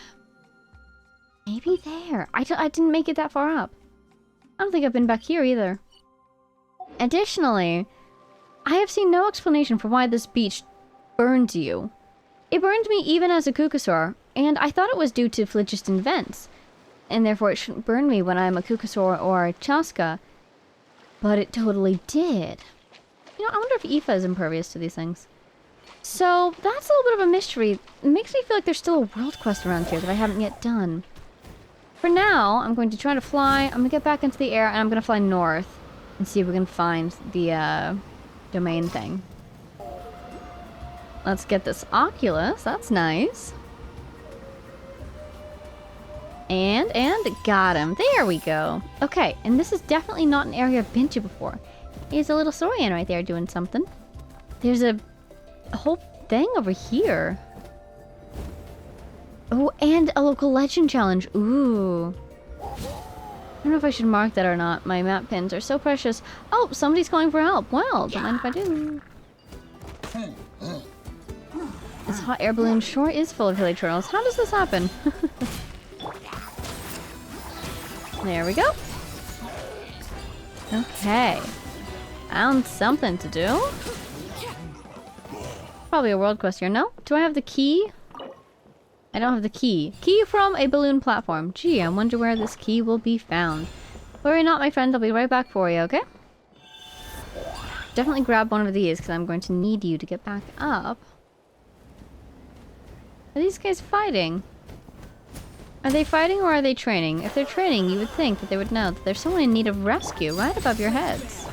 maybe there. I didn't make it that far up. I don't think I've been back here either. Additionally, I have seen no explanation for why this beach burned you. It burned me even as a Kukasaur, and I thought it was due to phlogiston vents, and therefore it shouldn't burn me when I'm a Kukasaur or a Chaska, but it totally did. You know, I wonder if Aoife is impervious to these things. So, that's a little bit of a mystery. It makes me feel like there's still a world quest around here that I haven't yet done. For now, I'm going to try to fly, I'm going to get back into the air, and I'm going to fly north and see if we can find the domain thing. Let's get this Oculus, that's nice. And got him. There we go. Okay, and this is definitely not an area I've been to before. There's a little Saurian right there doing something. There's a whole thing over here. Oh, and a local legend challenge. Ooh. I don't know if I should mark that or not. My map pins are so precious. Oh, somebody's calling for help. Well, don't mind if I do. This hot air balloon sure is full of hilly turtles. How does this happen? There we go. Okay. Found something to do. Probably a world quest here. No? Do I have the key? I don't have the key. Key from a balloon platform. Gee, I wonder where this key will be found. Worry not, my friend. I'll be right back for you, okay? Definitely grab one of these, because I'm going to need you to get back up. Are these guys fighting? Are they fighting or are they training? If they're training, you would think that they would know that there's someone in need of rescue right above your heads.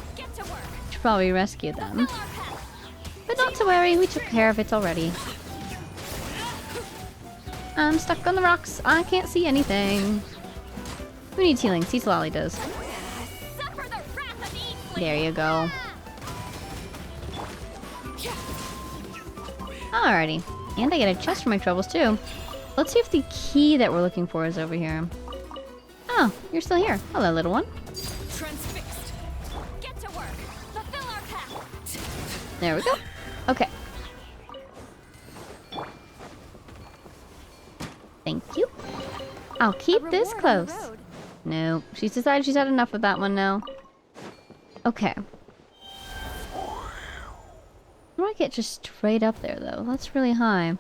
Should probably rescue them. But not to worry, we took care of it already. I'm stuck on the rocks. I can't see anything. Who needs healing? Cease Lolly does. There you go. Alrighty. And I get a chest for my troubles too. Let's see if the key that we're looking for is over here. Oh, you're still here. Hello, little one. Transfixed. Get to work. Fulfill our path. There we go. Okay. Thank you. I'll keep this close. No, she's decided she's had enough of that one now. Okay. How do I get just straight up there, though? That's really high.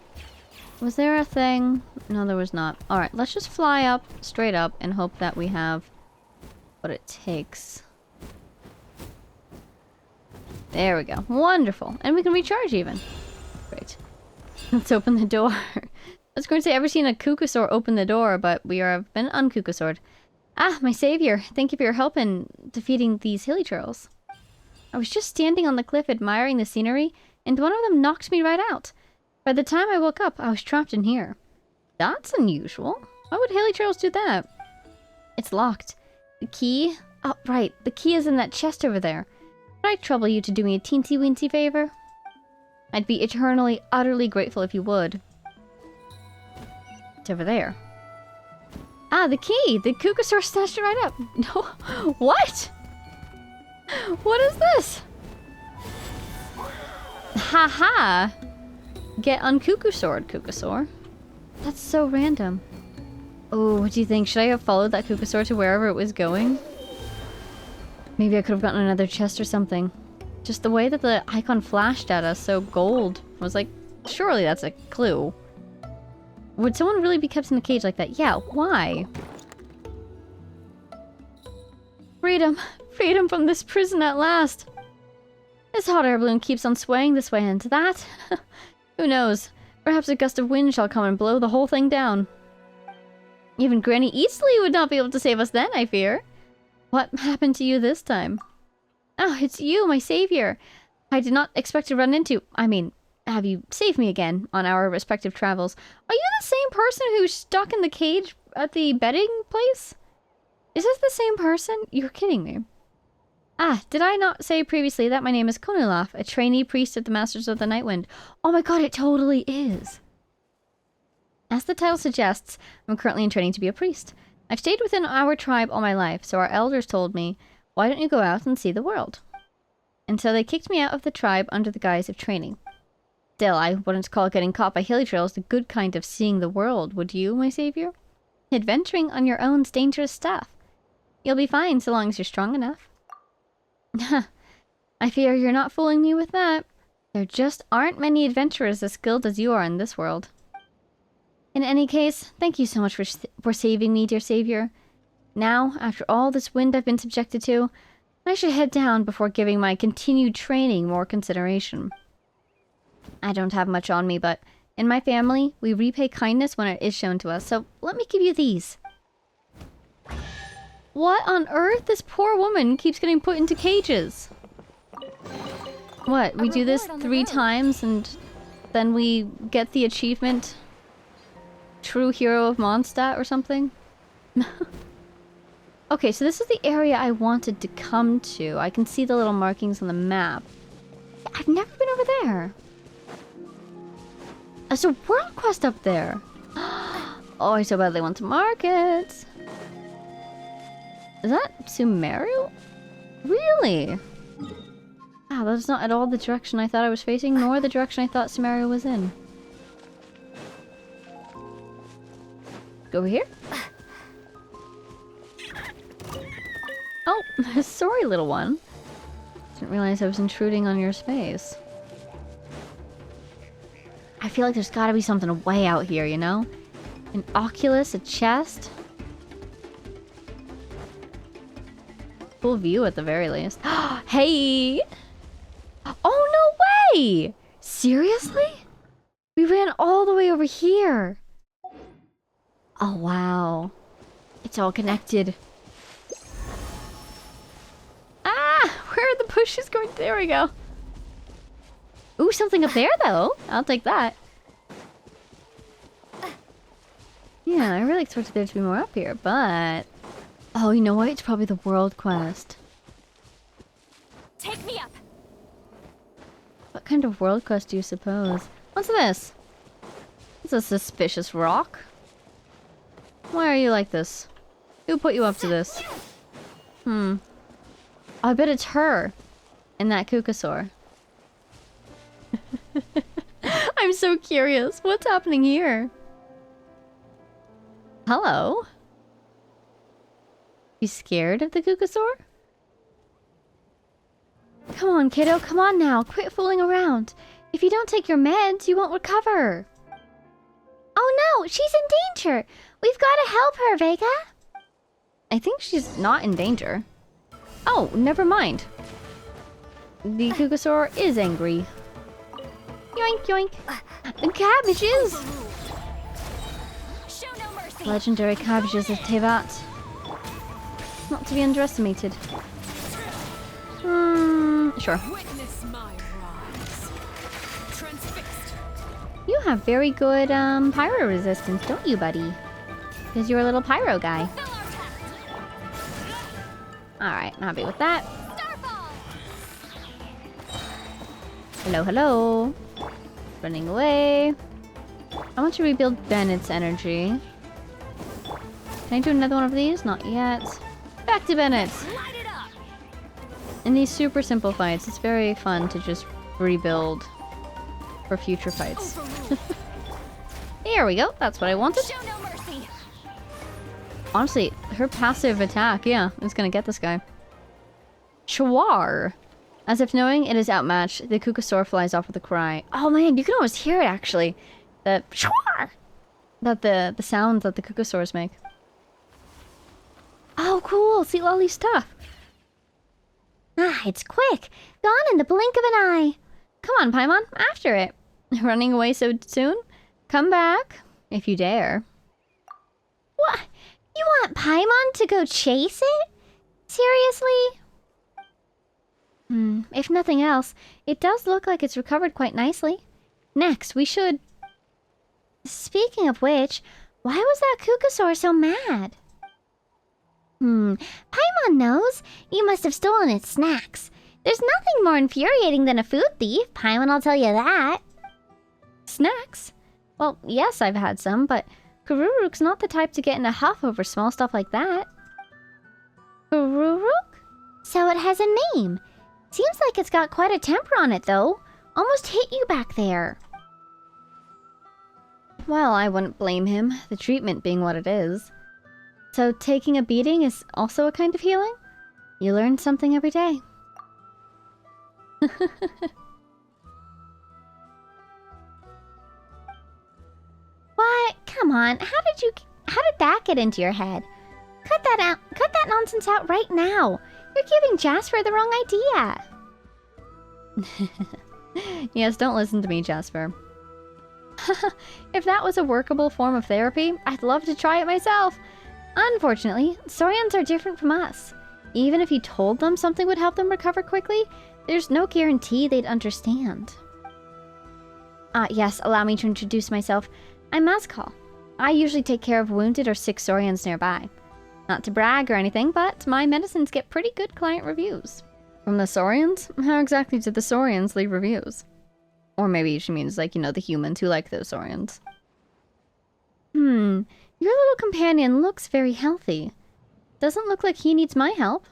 Was there a thing? No, there was not. Alright, let's just fly up, straight up, and hope that we have what it takes. There we go. Wonderful. And we can recharge even. Great. Let's open the door. I was going to say, I've ever seen a Kukasaur open the door, but we have been unkukasored. Ah, my savior. Thank you for your help in defeating these hilly turtles. I was just standing on the cliff admiring the scenery, and one of them knocked me right out. By the time I woke up, I was trapped in here. That's unusual. Why would hilly turtles do that? It's locked. The key? Oh, right. The key is in that chest over there. Could I trouble you to do me a teensy-weensy favor? I'd be eternally, utterly grateful if you would. It's over there. Ah, the key! The Kukasaur snatched it right up. No. What? What is this? Haha. Get unkukusaured, Kukasaur. That's so random. Oh, what do you think? Should I have followed that Kukasaur to wherever it was going? Maybe I could have gotten another chest or something. Just the way that the icon flashed at us, so gold. I was like, surely that's a clue. Would someone really be kept in a cage like that? Yeah, why? Freedom. Freedom from this prison at last. This hot air balloon keeps on swaying this way and to that. Who knows? Perhaps a gust of wind shall come and blow the whole thing down. Even Granny Eastly would not be able to save us then, I fear. What happened to you this time? Oh, it's you, my savior. I did not expect to run into... I mean, have you saved me again on our respective travels. Are you the same person who's stuck in the cage at the bedding place? Is this the same person? You're kidding me. Ah, did I not say previously that my name is Konulaf, a trainee priest of the Masters of the Nightwind? Oh my god, it totally is. As the title suggests, I'm currently in training to be a priest. I've stayed within our tribe all my life, so our elders told me, why don't you go out and see the world? And so they kicked me out of the tribe under the guise of training. Still, I wouldn't call getting caught by hilly trails the good kind of seeing the world, would you, my savior? Adventuring on your own's dangerous stuff. You'll be fine so long as you're strong enough. I fear you're not fooling me with that. There just aren't many adventurers as skilled as you are in this world. In any case, thank you so much for saving me, dear savior. Now, after all this wind I've been subjected to, I should head down before giving my continued training more consideration. I don't have much on me, but in my family, we repay kindness when it is shown to us, so let me give you these. What on earth? This poor woman keeps getting put into cages. What, we do this 3 times and then we get the achievement? True Hero of Mondstadt or something? Okay, so this is the area I wanted to come to. I can see the little markings on the map. I've never been over there. There's a world quest up there. Oh, I so badly want to mark it. Is that Sumeru? Really? Wow, that's not at all the direction I thought I was facing, nor the direction I thought Sumeru was in. Go over here? Oh, sorry, little one. Didn't realize I was intruding on your space. I feel like there's gotta be something way out here, you know? An oculus, a chest. Cool view at the very least. Hey! Oh, no way! Seriously? We ran all the way over here. Oh, wow. It's all connected. Ah! Where are the bushes going? There we go. Ooh, something up there, though. I'll take that. Yeah, I really expected there to be more up here, but... Oh, you know what? It's probably the world quest. Take me up. What kind of world quest do you suppose? What's this? It's a suspicious rock. Why are you like this? Who put you up to this? I bet it's her. And that Kukasaur. I'm so curious. What's happening here? Hello? You scared of the Kukasaur? Come on, kiddo. Come on now. Quit fooling around. If you don't take your meds, you won't recover. Oh no! She's in danger! We've got to help her, Vega! I think she's not in danger. Oh, never mind. The Kukasaur is angry. Yoink, yoink. The cabbages! Show no mercy. Legendary cabbages of Tevat. Not to be underestimated. Sure. Witness my rise. Transfixed. You have very good pyro resistance, don't you, buddy? Because you're a little pyro guy. Fill our path. Alright, I'm happy with that. Starfall. Hello, hello. Running away. I want to rebuild Bennett's energy. Can I do another one of these? Not yet. Back to Bennett! Light it up. In these super simple fights, it's very fun to just rebuild for future fights. There we go. That's what I wanted. Show no mercy. Honestly, her passive attack, yeah, is gonna get this guy. Chawar. As if knowing it is outmatched, the Kukasaur flies off with a cry. Oh man, you can almost hear it actually. The chawar! That the sound that the Kukasaurs make. Oh cool, see lolly stuff. Ah, it's quick. Gone in the blink of an eye. Come on, Paimon, after it. Running away so soon? Come back, if you dare. What? You want Paimon to go chase it? Seriously? If nothing else, it does look like it's recovered quite nicely. Next, we should... Speaking of which, why was that Kukasaur so mad? Paimon knows. You must have stolen its snacks. There's nothing more infuriating than a food thief, Paimon, I'll tell you that. Snacks? Well, yes, I've had some, but Kururuk's not the type to get in a huff over small stuff like that. Kururuk? So it has a name. Seems like it's got quite a temper on it, though. Almost hit you back there. Well, I wouldn't blame him, the treatment being what it is. So taking a beating is also a kind of healing? You learn something every day. What? Come on, how did that get into your head? Cut that out. Cut that nonsense out right now. You're giving Jasper the wrong idea. Yes, don't listen to me, Jasper. If that was a workable form of therapy, I'd love to try it myself. Unfortunately, Saurians are different from us. Even if you told them something would help them recover quickly, there's no guarantee they'd understand. Yes, allow me to introduce myself. I'm Mazcal. I usually take care of wounded or sick Saurians nearby. Not to brag or anything, but my medicines get pretty good client reviews. From the Saurians? How exactly did the Saurians leave reviews? Or maybe she means, like, you know, the humans who like those Saurians. Your little companion looks very healthy. Doesn't look like he needs my help.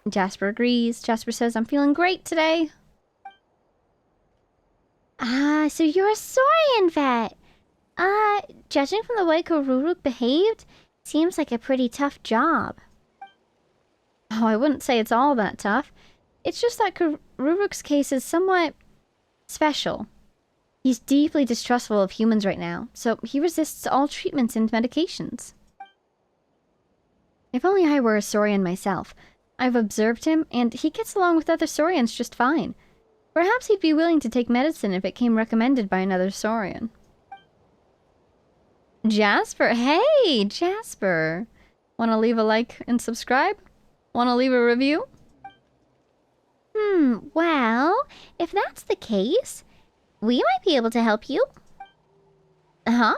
Jasper agrees. Jasper says, I'm feeling great today. Ah, so you're a Saurian vet. Judging from the way Kururuk behaved, seems like a pretty tough job. Oh, I wouldn't say it's all that tough. It's just that Kururuk's case is somewhat special. He's deeply distrustful of humans right now, so he resists all treatments and medications. If only I were a Saurian myself. I've observed him, and he gets along with other Saurians just fine. Perhaps he'd be willing to take medicine if it came recommended by another Saurian. Jasper! Hey, Jasper! Wanna leave a like and subscribe? Wanna leave a review? Well, if that's the case, we might be able to help you. Huh?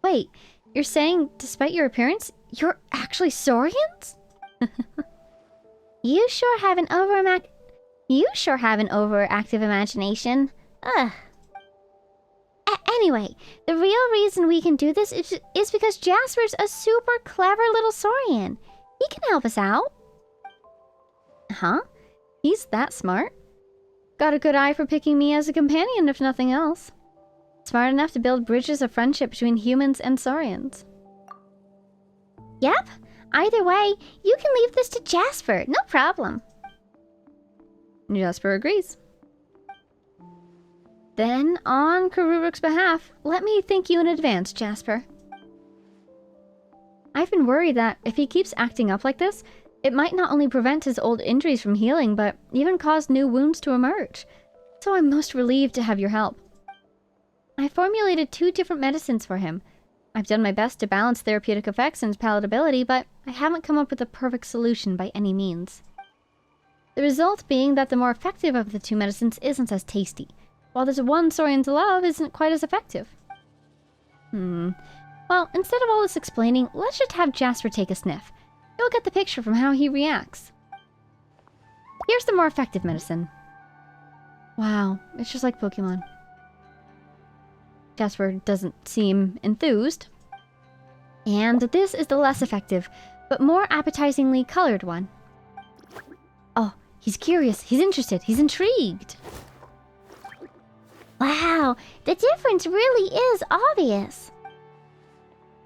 Wait, you're saying, despite your appearance, you're actually Saurians? You sure have an overactive imagination. Ugh. Anyway, the real reason we can do this is because Jasper's a super clever little Saurian. He can help us out. Huh? He's that smart? Got a good eye for picking me as a companion, if nothing else. Smart enough to build bridges of friendship between humans and Saurians. Yep. Either way, you can leave this to Jasper. No problem. Jasper agrees. Then, on Kururuk's behalf, let me thank you in advance, Jasper. I've been worried that if he keeps acting up like this, it might not only prevent his old injuries from healing, but even cause new wounds to emerge. So I'm most relieved to have your help. I formulated 2 different medicines for him. I've done my best to balance therapeutic effects and palatability, but I haven't come up with a perfect solution by any means. The result being that the more effective of the 2 medicines isn't as tasty, while the one Saurians love isn't quite as effective. Well, instead of all this explaining, let's just have Jasper take a sniff. You'll get the picture from how he reacts. Here's the more effective medicine. Wow, it's just like Pokemon. Jasper doesn't seem enthused. And this is the less effective, but more appetizingly colored one. Oh, he's curious, he's interested, he's intrigued. Wow, the difference really is obvious.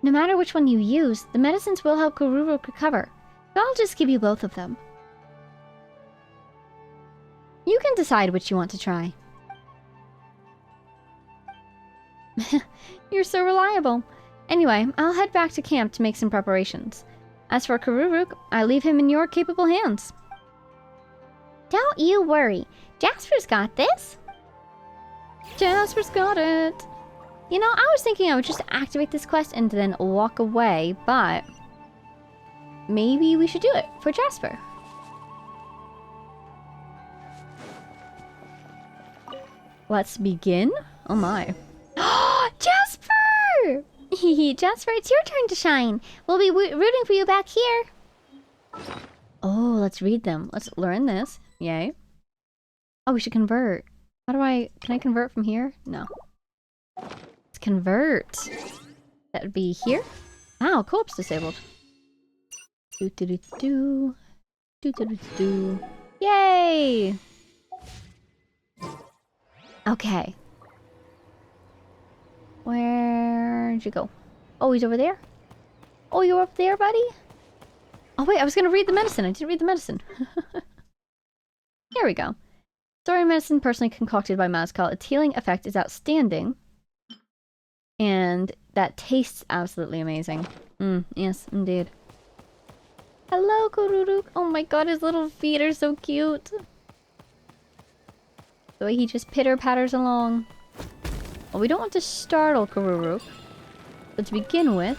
No matter which one you use, the medicines will help Kururuk recover. So I'll just give you both of them. You can decide which you want to try. You're so reliable. Anyway, I'll head back to camp to make some preparations. As for Kururuk, I leave him in your capable hands. Don't you worry. Jasper's got this. Jasper's got it. You know, I was thinking I would just activate this quest and then walk away, but maybe we should do it for Jasper. Let's begin. Oh my. Jasper! Jasper, it's your turn to shine. We'll be rooting for you back here. Oh, let's read them. Let's learn this. Yay. Oh, we should convert. How do I... Can I convert from here? No. Let's convert. That would be here. Wow, co-op's disabled. Do-do-do-do. Do-do-do-do. Yay! Okay. Where'd you go? Oh, he's over there? Oh, you're up there, buddy? Oh, wait, I was gonna read the medicine. I didn't read the medicine. Here we go. Story medicine personally concocted by Mazcal. Its healing effect is outstanding. And that tastes absolutely amazing. Yes, indeed. Hello, Kururuk. Oh my god, his little feet are so cute. The way he just pitter-patters along. Well, we don't want to startle Kururuk. But to begin with...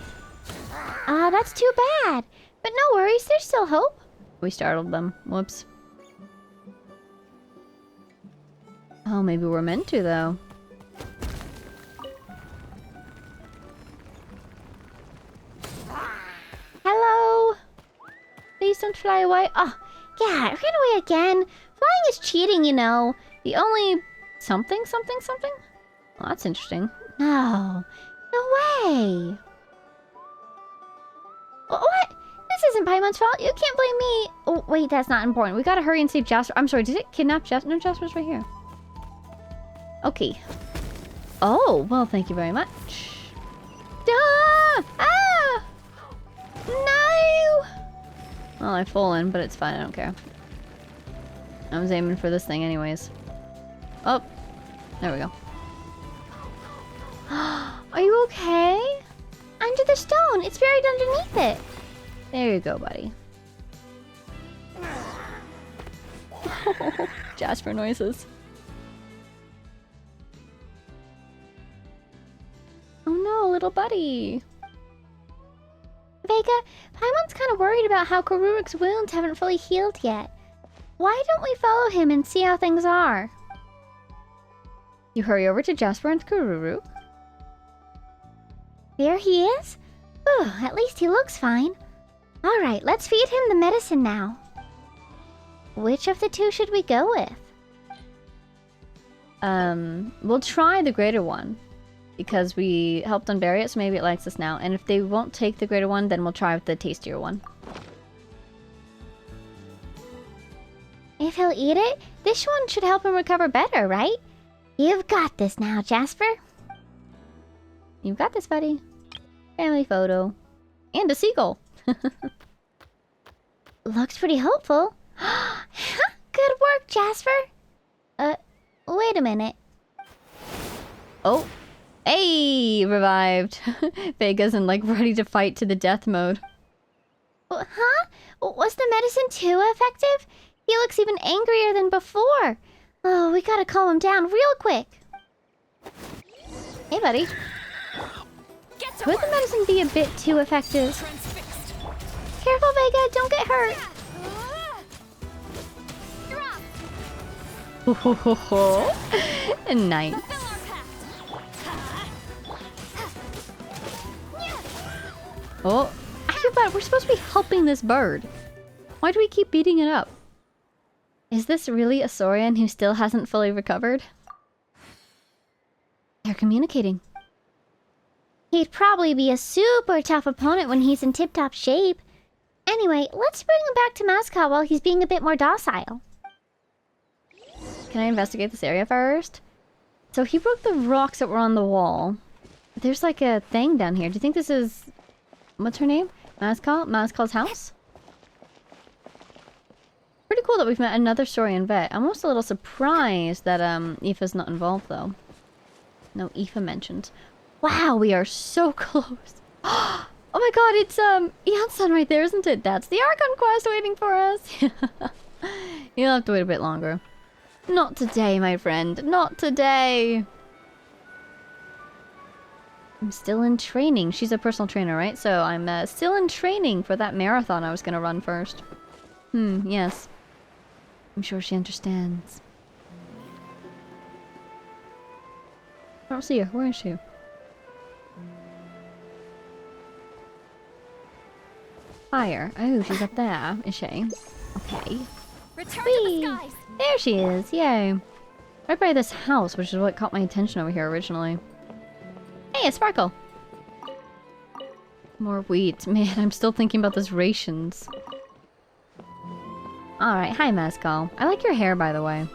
that's too bad. But no worries, there's still hope. We startled them. Whoops. Oh, maybe we're meant to, though. Hello! Please don't fly away. Oh, yeah, it ran away again. Flying is cheating, you know. The only... something? Well, that's interesting. No. No way! What? This isn't Paimon's fault. You can't blame me. Oh, wait, that's not important. We gotta hurry and save Jasper. I'm sorry, did it kidnap Jasper? No, Jasper's right here. Okay. Oh, well, thank you very much. Ah! Ah! No! Well, I've fallen, but it's fine. I don't care. I was aiming for this thing anyways. Oh, there we go. Are you okay? Under the stone. It's buried underneath it. There you go, buddy. Jasper noises. Oh no, little buddy. Vega, Paimon's kind of worried about how Kururuk's wounds haven't fully healed yet. Why don't we follow him and see how things are? You hurry over to Jasper and Kururuk. There he is? Ooh, at least he looks fine. Alright, let's feed him the medicine now. Which of the two should we go with? We'll try the greater one. Because we helped unbury it, so maybe it likes us now. And if they won't take the greater one, then we'll try with the tastier one. If he'll eat it, this one should help him recover better, right? You've got this now, Jasper. You've got this, buddy. Family photo. And a seagull. Looks pretty hopeful. Good work, Jasper. Wait a minute. Oh. Hey, revived. Vega's in like ready to fight to the death mode. Huh? Was the medicine too effective? He looks even angrier than before. Oh, we gotta calm him down real quick. Hey, buddy. Would the medicine be a bit too effective? Careful, Vega, don't get hurt. Ho ho ho. Nice. Oh, I feel bad. We're supposed to be helping this bird. Why do we keep beating it up? Is this really a Saurian who still hasn't fully recovered? They're communicating. He'd probably be a super tough opponent when he's in tip-top shape. Anyway, let's bring him back to Mascot while he's being a bit more docile. Can I investigate this area first? So he broke the rocks that were on the wall. There's like a thing down here. Do you think this is... What's her name? Mascal? Mascal's house? Pretty cool that we've met another Saurian vet. I'm almost a little surprised that Aoife's not involved though. No Aoife mentioned. Wow, we are so close. Oh my god, it's Eon's son right there, isn't it? That's the Archon quest waiting for us. You'll have to wait a bit longer. Not today, my friend. Not today. I'm still in training. She's a personal trainer, right? So I'm still in training for that marathon I was gonna run first. Yes. I'm sure she understands. I don't see her. Where is she? Fire. Oh, she's up there, is she? Okay. Return to Whee! the skies. There she is. Yay. Right by this house, which is what caught my attention over here originally. Hey, a sparkle. More wheat. Man, I'm still thinking about those rations. Alright, hi Mezcal. I like your hair, by the way.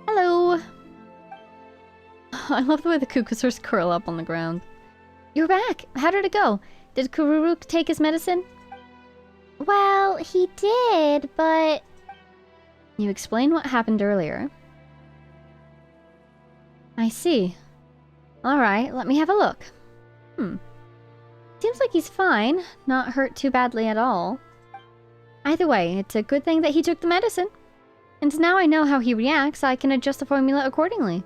Hello! I love the way the Kukusaurs curl up on the ground. You're back! How did it go? Did Kururuk take his medicine? Well, he did, but... You explained what happened earlier. I see. Alright, let me have a look. Seems like he's fine. Not hurt too badly at all. Either way, it's a good thing that he took the medicine. And now I know how he reacts, I can adjust the formula accordingly.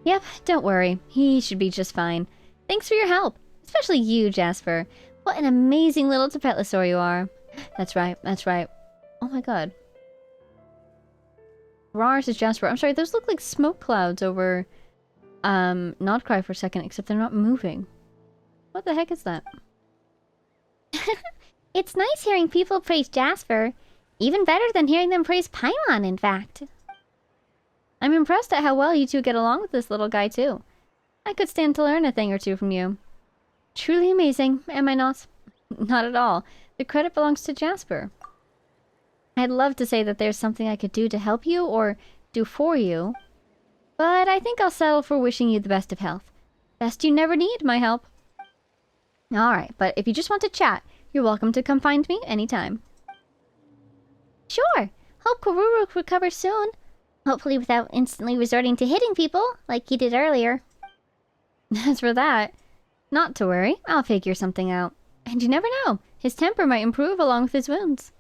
Yep, don't worry. He should be just fine. Thanks for your help. Especially you, Jasper. What an amazing little Tapetlosaur you are. That's right, that's right. Oh my god. Rars is Jasper. I'm sorry, those look like smoke clouds over... Nodcry for a second, except they're not moving. What the heck is that? It's nice hearing people praise Jasper. Even better than hearing them praise Paimon, in fact. I'm impressed at how well you two get along with this little guy, too. I could stand to learn a thing or two from you. Truly amazing, am I not? Not at all. The credit belongs to Jasper. I'd love to say that there's something I could do to help you or do for you, but I think I'll settle for wishing you the best of health. Best you never need my help. Alright, but if you just want to chat, you're welcome to come find me anytime. Sure! Hope Kururuk recovers soon. Hopefully without instantly resorting to hitting people, like he did earlier. As for that, not to worry, I'll figure something out. And you never know, his temper might improve along with his wounds.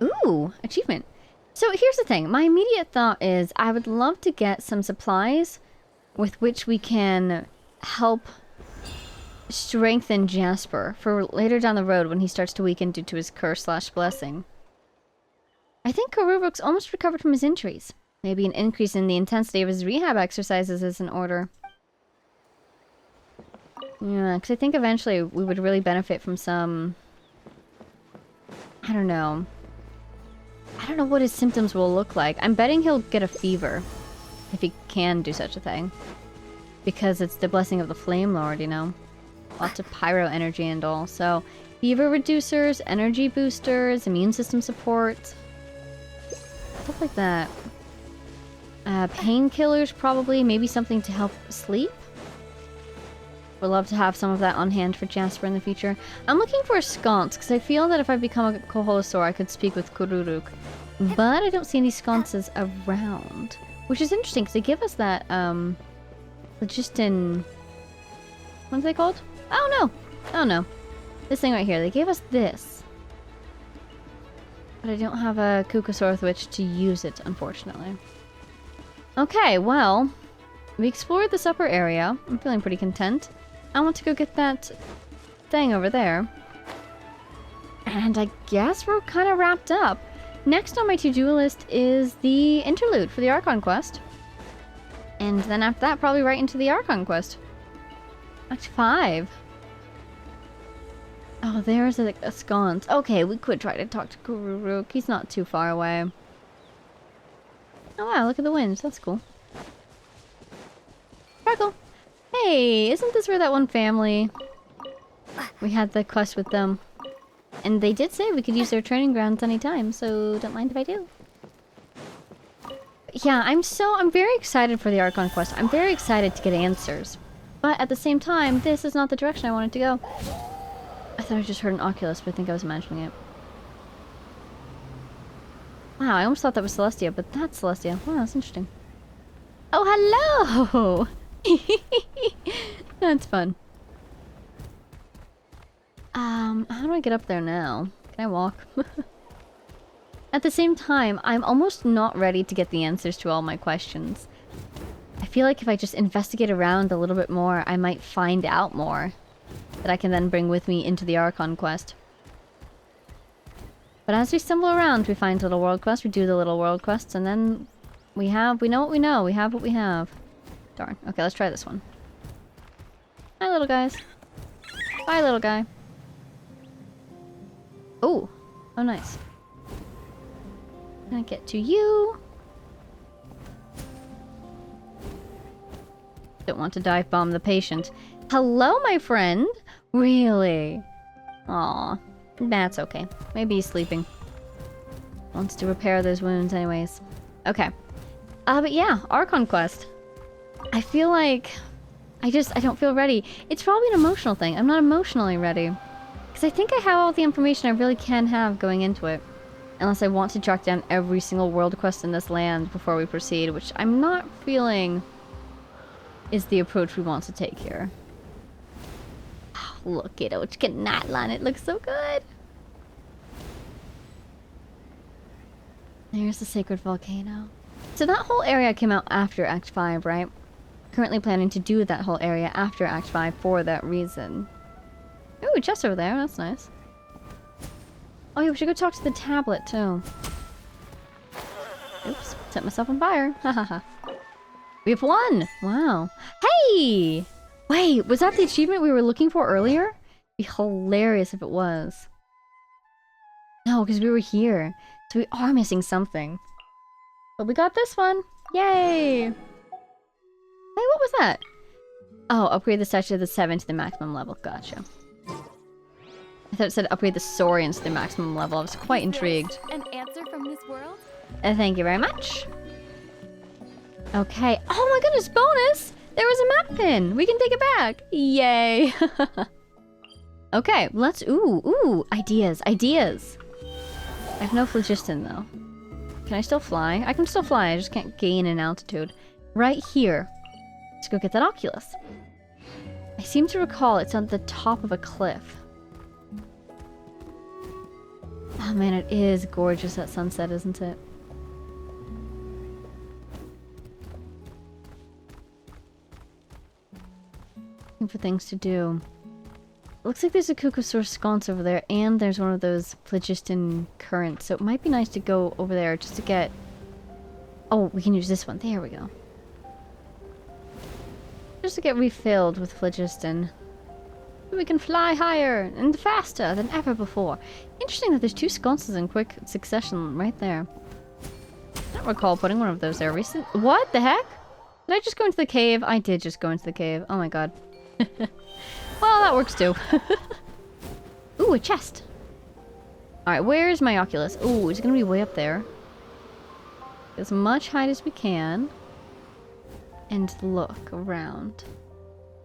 Ooh, achievement. So here's the thing, my immediate thought is I would love to get some supplies with which we can help strengthen Jasper for later down the road when he starts to weaken due to his curse/blessing. I think Kururuk's almost recovered from his injuries. Maybe an increase in the intensity of his rehab exercises is in order. Yeah, because I think eventually we would really benefit from some... I don't know. I don't know what his symptoms will look like. I'm betting he'll get a fever. If he can do such a thing. Because it's the blessing of the Flame Lord, you know? Lots of pyro energy and all. So, fever reducers, energy boosters, immune system support. Stuff like that. Painkillers probably. Maybe something to help sleep. Would love to have some of that on hand for Jasper in the future. I'm looking for a sconce, because I feel that if I become a Koholosaur, I could speak with Kururuk. But I don't see any sconces around. Which is interesting, because they give us that, Phlogiston... What are they called? Oh no! Oh no. This thing right here. They gave us this. But I don't have a Kukusaur with which to use it, unfortunately. Okay, well... We explored this upper area. I'm feeling pretty content. I want to go get that thing over there. And I guess we're kind of wrapped up. Next on my to-do list is the interlude for the Archon quest. And then after that, probably right into the Archon quest. Act 5. Oh, there's a sconce. Okay, we could try to talk to Kururuk. He's not too far away. Oh wow, look at the winds. That's cool. Sparkle! Hey, isn't this where that one family... We had the quest with them. And they did say we could use their training grounds anytime, so don't mind if I do. Yeah, I'm very excited for the Archon quest. I'm very excited to get answers. But at the same time, this is not the direction I wanted to go. I thought I just heard an Oculus, but I think I was imagining it. Wow, I almost thought that was Celestia, but that's Celestia. Wow, that's interesting. Oh, hello! That's fun. How do I get up there now? Can I walk? At the same time, I'm almost not ready to get the answers to all my questions. I feel like if I just investigate around a little bit more, I might find out more that I can then bring with me into the Archon quest. But as we stumble around, we find little world quests, we do the little world quests, and then we know what we know, we have what we have. Darn. Okay, let's try this one. Hi, little guys. Bye, little guy. Oh. Oh, nice. Can I get to you? Don't want to dive bomb the patient. Hello, my friend. Really? Aw. That's okay. Maybe he's sleeping. Wants to repair those wounds anyways. Okay. But yeah, Archon quest. I feel like... I don't feel ready. It's probably an emotional thing. I'm not emotionally ready. Because I think I have all the information I really can have going into it. Unless I want to track down every single world quest in this land before we proceed, which I'm not feeling is the approach we want to take here. Oh, look at Natlan. It looks so good. There's the sacred volcano. So that whole area came out after Act 5, right? Currently planning to do that whole area after Act 5 for that reason. Ooh, chest over there. That's nice. Oh yeah, we should go talk to the tablet too. Oops, set myself on fire. Hahaha. We have won! Wow. Hey! Wait, was that the achievement we were looking for earlier? It'd be hilarious if it was. No, because we were here. So we are missing something. But we got this one. Yay! Hey, what was that? Oh, upgrade the statue of the 7 to the maximum level. Gotcha. I thought it said upgrade the Saurians to the maximum level. I was quite intrigued. An answer from this world? Thank you very much. Okay. Oh my goodness, bonus! There was a map pin! We can take it back! Yay! Okay, let's... Ooh, ideas, ideas! I have no phlogiston, though. Can I still fly? I can still fly, I just can't gain in altitude. Right here. Let's go get that Oculus. I seem to recall it's on the top of a cliff. Oh man, it is gorgeous at sunset, isn't it? Looking for things to do. It looks like there's a Kukusaur sconce over there, and there's one of those phlogiston currents, so it might be nice to go over there just to get... Oh, we can use this one. There we go. Just to get refilled with phlogiston. We can fly higher and faster than ever before. Interesting that there's 2 sconces in quick succession right there. I don't recall putting one of those there recent. What the heck? Did I just go into the cave? I did just go into the cave. Oh my god. Well, that works too. Ooh, a chest. Alright, where's my Oculus? Ooh, it's gonna be way up there. As much height as we can. And look around.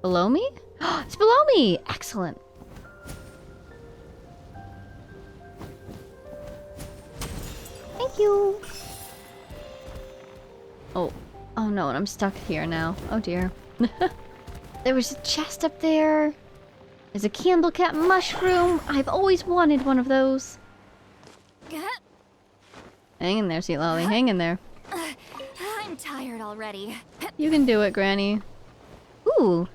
Below me? It's below me! Excellent. Thank you. Oh. Oh no, and I'm stuck here now. Oh dear. There was a chest up there. There's a candle cap mushroom. I've always wanted one of those. Hang in there, Sweet Lolly. Hang in there. I'm tired already. You can do it, Granny. Ooh.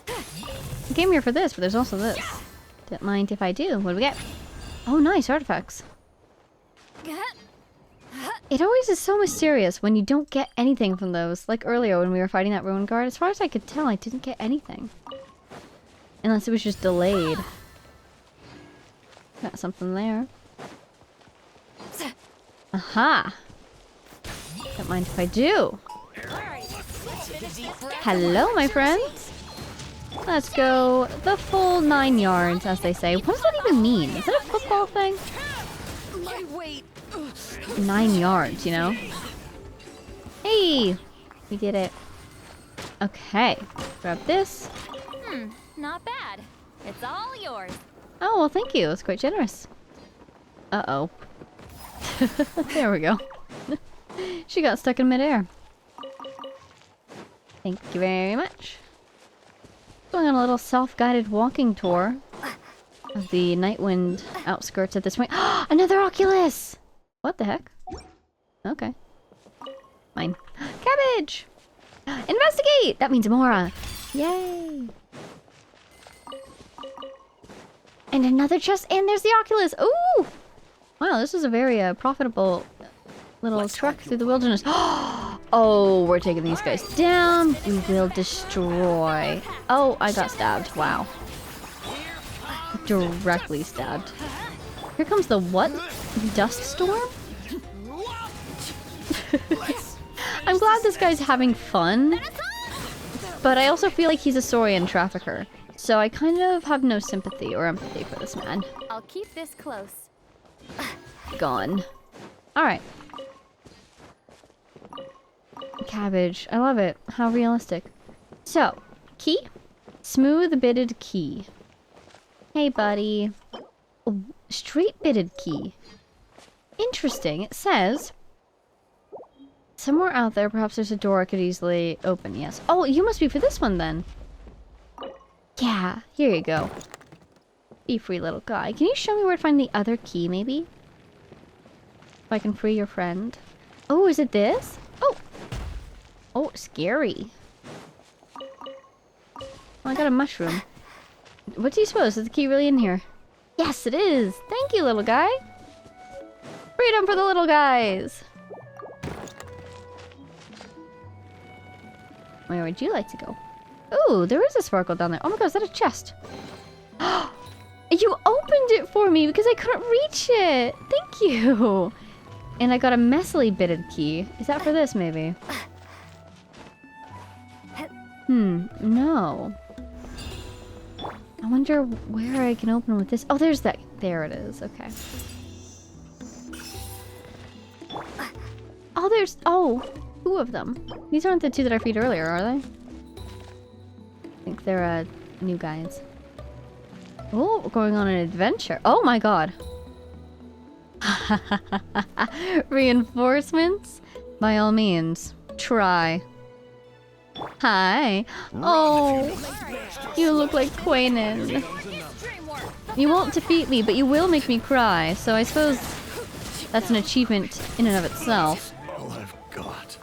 I came here for this, but there's also this. Don't mind if I do. What do we get? Oh, nice artifacts. It always is so mysterious when you don't get anything from those. Like earlier when we were fighting that ruin guard. As far as I could tell, I didn't get anything. Unless it was just delayed. Got something there. Aha! Don't mind if I do. Hello, my friends. Let's go the full 9 yards, as they say. What does that even mean? Is that a football thing? My weight. 9 yards, you know? Hey! We did it. Okay. Grab this. Not bad. It's all yours. Oh, well, thank you. It's quite generous. Uh-oh. There we go. She got stuck in midair. Thank you very much. Going on a little self-guided walking tour. of the Nightwind outskirts at this point. Another Oculus! What the heck? Okay. Mine. Cabbage! Investigate! That means Mora. Yay! And another chest, and there's the Oculus! Ooh! Wow, this is a very profitable little trek through the wilderness. Oh, we're taking these guys down. We will destroy. Oh, I got stabbed. Wow. Directly stabbed. Here comes the what? Dust storm? I'm glad this guy's having fun, but I also feel like he's a Saurian trafficker. So I kind of have no sympathy or empathy for this man. I'll keep this close. Gone. Alright. Cabbage. I love it. How realistic. So, key? Smooth bitted key. Hey, buddy. Oh, straight bitted key. Interesting. It says... somewhere out there, perhaps there's a door I could easily open. Yes. Oh, you must be for this one then. Yeah, here you go. Be free, little guy. Can you show me where to find the other key, maybe? If I can free your friend. Oh, is it this? Oh! Oh, scary. Oh, I got a mushroom. What do you suppose? Is the key really in here? Yes, it is! Thank you, little guy! Freedom for the little guys! Where would you like to go? Ooh, there is a sparkle down there. Oh my god, is that a chest? You opened it for me because I couldn't reach it! Thank you! And I got a messily bitted key. Is that for this, maybe? No. I wonder where I can open with this. Oh, there's that. There it is. Okay. Oh, there's... oh, two of them. These aren't the two that I freed earlier, are they? I think they're, new guys. Oh, we're going on an adventure. Oh my god. Reinforcements? By all means. Try. Hi. Oh, you look like Quaynon. You won't defeat me, but you will make me cry. So I suppose that's an achievement in and of itself. All I've got.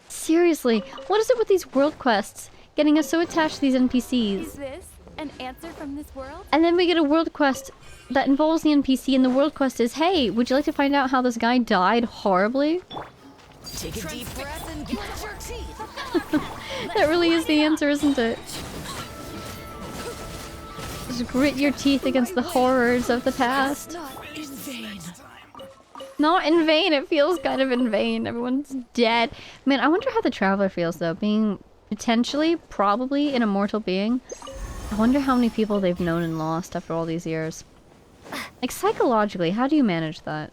Seriously, what is it with these world quests? Getting us so attached to these NPCs. Is this an answer from this world? And then we get a world quest that involves the NPC, and the world quest is, hey, would you like to find out how this guy died horribly? Take a deep breath and get your teeth. That really is the answer, isn't it? Just grit your teeth against the horrors of the past. Not in vain. Not in vain, it feels kind of in vain. Everyone's dead. Man, I wonder how the Traveler feels, though, being potentially, probably, an immortal being. I wonder how many people they've known and lost after all these years. Like, psychologically, how do you manage that?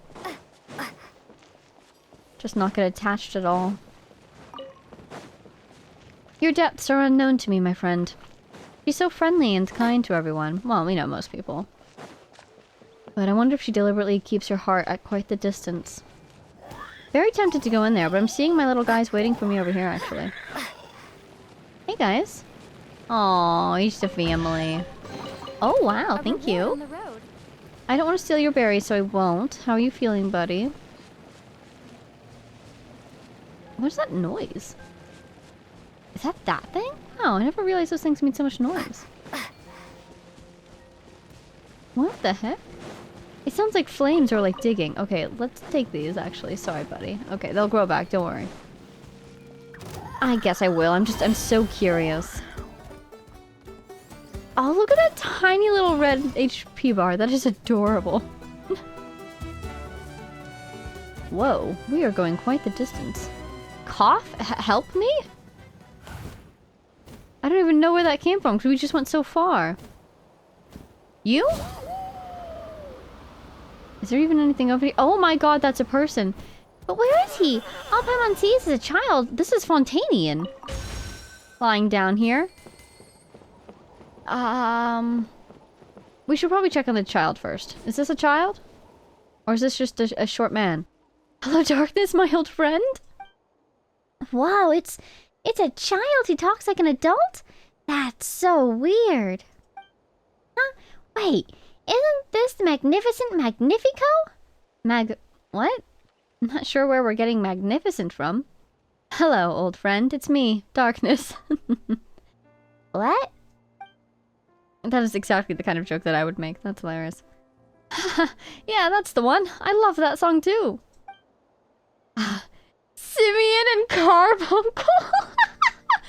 Just not get attached at all. Your depths are unknown to me, my friend. She's so friendly and kind to everyone. Well, we know most people. But I wonder if she deliberately keeps her heart at quite the distance. Very tempted to go in there, but I'm seeing my little guys waiting for me over here, actually. Hey, guys. Aw, you're just a family. Oh, wow, thank you. On the road. I don't want to steal your berries, so I won't. How are you feeling, buddy? What's that noise? Is that thing? Oh, I never realized those things made so much noise. What the heck? It sounds like flames or like digging. Okay, let's take these, actually. Sorry, buddy. Okay, they'll grow back. Don't worry. I guess I will. I'm so curious. Oh, look at that tiny little red HP bar. That is adorable. Whoa, we are going quite the distance. Cough? Help me? I don't even know where that came from because we just went so far. You? Is there even anything over here? Oh my god, that's a person. But where is he? All Paimon sees is a child. This is Fontanian. Lying down here. We should probably check on the child first. Is this a child? Or is this just a short man? Hello, darkness, my old friend? Wow, it's a child who talks like an adult? That's so weird. Wait, isn't this the magnificent Magnifico? What? I'm not sure where we're getting magnificent from. Hello, old friend. It's me, Darkness. What? That is exactly the kind of joke that I would make. That's hilarious. Yeah, that's the one. I love that song too. Simeon and Carbuncle.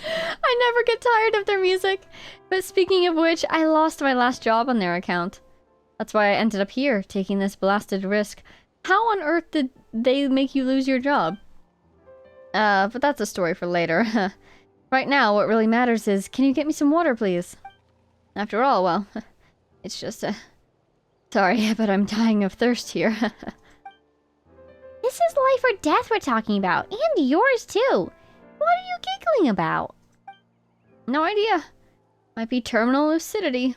I never get tired of their music. But speaking of which, I lost my last job on their account. That's why I ended up here, taking this blasted risk. How on earth did they make you lose your job? But that's a story for later. Right now, what really matters is, can you get me some water, please? After all, well, it's just, sorry, but I'm dying of thirst here. This is life or death we're talking about, and yours too. What are you giggling about? No idea. Might be terminal lucidity.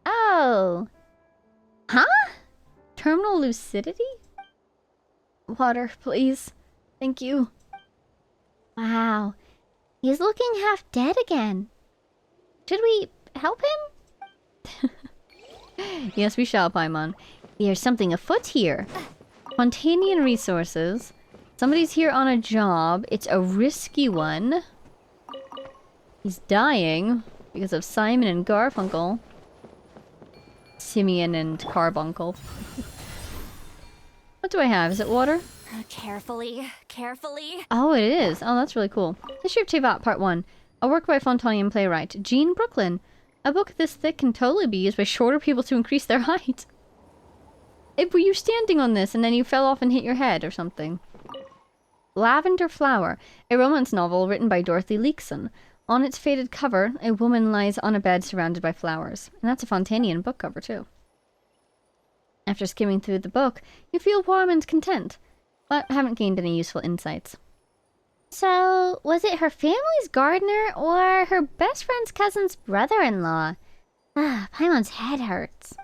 Oh. Huh? Terminal lucidity? Water, please. Thank you. Wow. He's looking half dead again. Should we help him? Yes, we shall, Paimon. There's something afoot here. Spontanean resources. Somebody's here on a job. It's a risky one. He's dying because of Simon and Garfunkel. Simeon and Carbuncle. What do I have? Is it water? Carefully, carefully. Oh, it is. Oh, that's really cool. History of Tevat, Part 1. A work by Fontanian playwright Jean Brooklyn. A book this thick can totally be used by shorter people to increase their height. Were you standing on this and then you fell off and hit your head or something? Lavender Flower. A romance novel written by Dorothy Leekson. On its faded cover, a woman lies on a bed surrounded by flowers. And that's a Fontanian book cover, too. After skimming through the book, you feel warm and content, but haven't gained any useful insights. So, was it her family's gardener or her best friend's cousin's brother-in-law? Paimon's head hurts.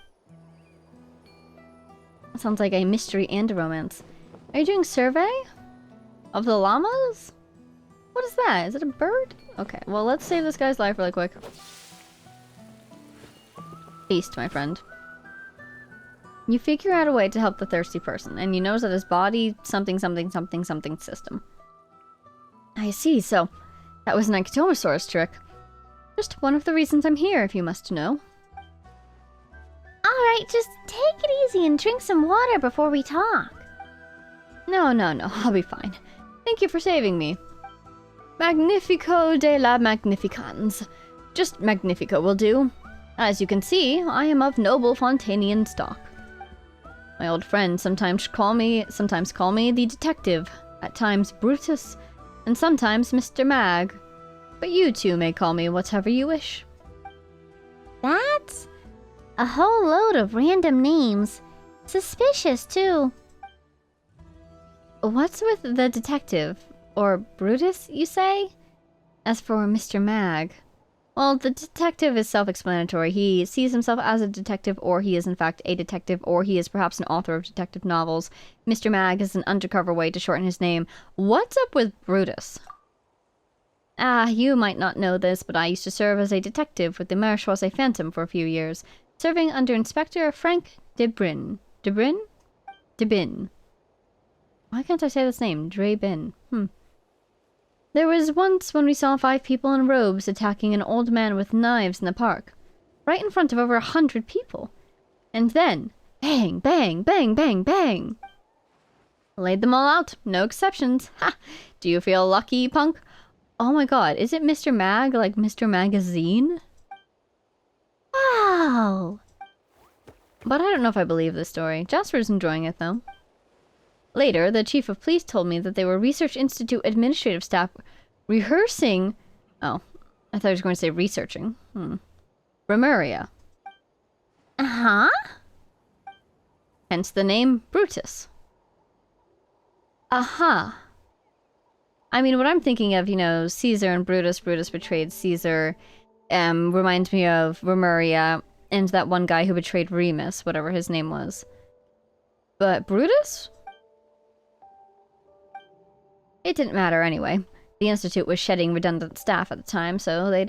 That sounds like a mystery and a romance. Are you doing survey? Of the llamas? What is that? Is it a bird? Okay, well, let's save this guy's life really quick. Feast, my friend. You figure out a way to help the thirsty person, and you notice that his body something system. I see, so that was an Ectomosaurus trick. Just one of the reasons I'm here, if you must know. Alright, just take it easy and drink some water before we talk. No, I'll be fine. Thank you for saving me. Magnifico de la Magnificans. Just Magnifico will do. As you can see, I am of noble Fontanian stock. My old friends sometimes call me the detective, at times Brutus, and sometimes Mr. Mag. But you two may call me whatever you wish. That's a whole load of random names. Suspicious, too. What's with the detective? Or Brutus, you say? As for Mr. Mag... Well, the detective is self-explanatory. He sees himself as a detective, or he is in fact a detective, or he is perhaps an author of detective novels. Mr. Mag is an undercover way to shorten his name. What's up with Brutus? You might not know this, but I used to serve as a detective with the Maréchaussée Phantom for a few years, serving under Inspector Frank Debin. Debin. Why can't I say this name? Drebin. There was once when we saw 5 people in robes attacking an old man with knives in the park, right in front of over 100 people. And then, bang, bang, bang, bang, bang. Laid them all out, no exceptions. Ha! Do you feel lucky, punk? Oh my god, is it Mr. Mag, like Mr. Magazine? Wow! But I don't know if I believe this story. Jasper's enjoying it, though. Later, the chief of police told me that they were Research Institute administrative staff rehearsing... Oh, I thought I was going to say researching. Remuria. Uh-huh? Hence the name Brutus. Aha. I mean, what I'm thinking of, you know, Caesar and Brutus. Brutus betrayed Caesar. Reminds me of Remuria and that one guy who betrayed Remus, whatever his name was. But Brutus? It didn't matter anyway. The Institute was shedding redundant staff at the time, so they'd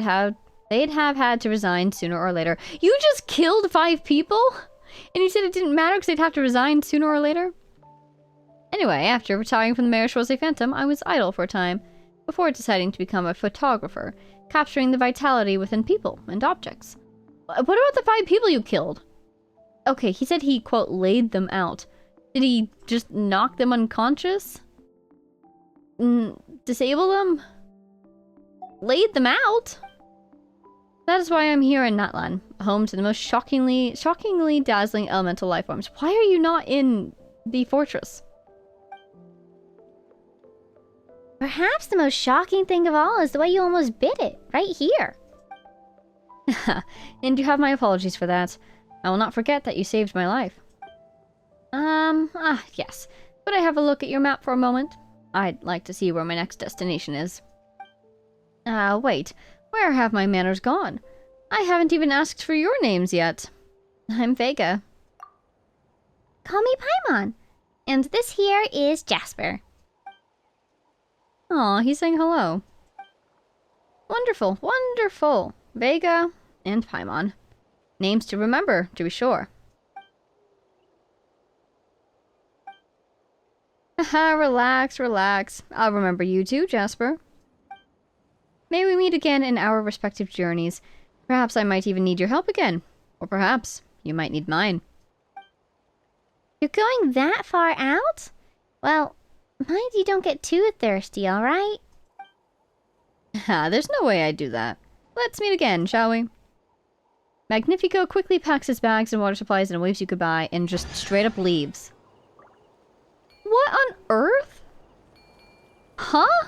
They'd have had to resign sooner or later. You just killed 5 people? And you said it didn't matter because they'd have to resign sooner or later? Anyway, after retiring from the Marechaussee Phantom, I was idle for a time, before deciding to become a photographer, capturing the vitality within people and objects. What about the 5 people you killed? Okay, he said he, quote, laid them out. Did he just knock them unconscious? Disable them? Laid them out? That is why I'm here in Natlan, home to the most shockingly dazzling elemental life forms. Why are you not in the fortress? Perhaps the most shocking thing of all is the way you almost bit it, right here. And you have my apologies for that. I will not forget that you saved my life. Yes. Could I have a look at your map for a moment? I'd like to see where my next destination is. Wait. Where have my manners gone? I haven't even asked for your names yet. I'm Vega. Call me Paimon. And this here is Jasper. Aw, he's saying hello. Wonderful, wonderful. Vega and Paimon. Names to remember, to be sure. Haha, relax, relax. I'll remember you too, Jasper. May we meet again in our respective journeys. Perhaps I might even need your help again. Or perhaps you might need mine. You're going that far out? Well, mind you don't get too thirsty, alright? There's no way I'd do that. Let's meet again, shall we? Magnifico quickly packs his bags and water supplies and waves you goodbye and just straight up leaves. What on earth? Huh?